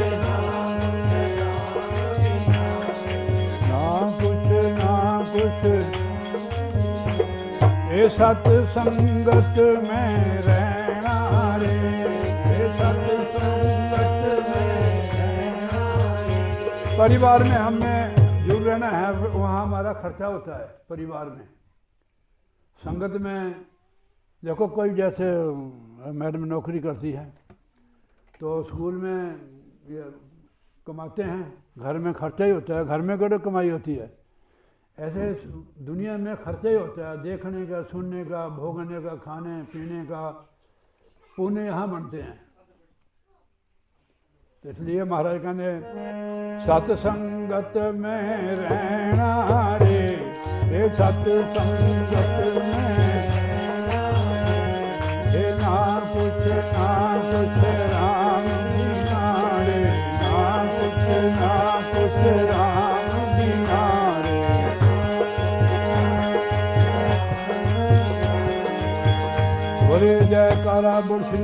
ए सत्संगत में रहना रे, ए सत्संगत में रहना रे। परिवार में हमें जुड़ रहना है, वहाँ हमारा खर्चा होता है परिवार में। संगत में देखो कोई जैसे मैडम नौकरी करती है तो स्कूल में ये कमाते हैं, घर में खर्चा ही होता है, घर में कड़े कमाई होती है। ऐसे दुनिया में खर्चा ही होता है, देखने का, सुनने का, भोगने का, खाने पीने का, पुण्य यहाँ बनते हैं। तो इसलिए महाराज कहते सत्संगत में रहना रे, ये सत्संगत में हे ना कुछ राम बिना रे, ना कुछ राम बिना रे। बोले जयकारा बोल श्री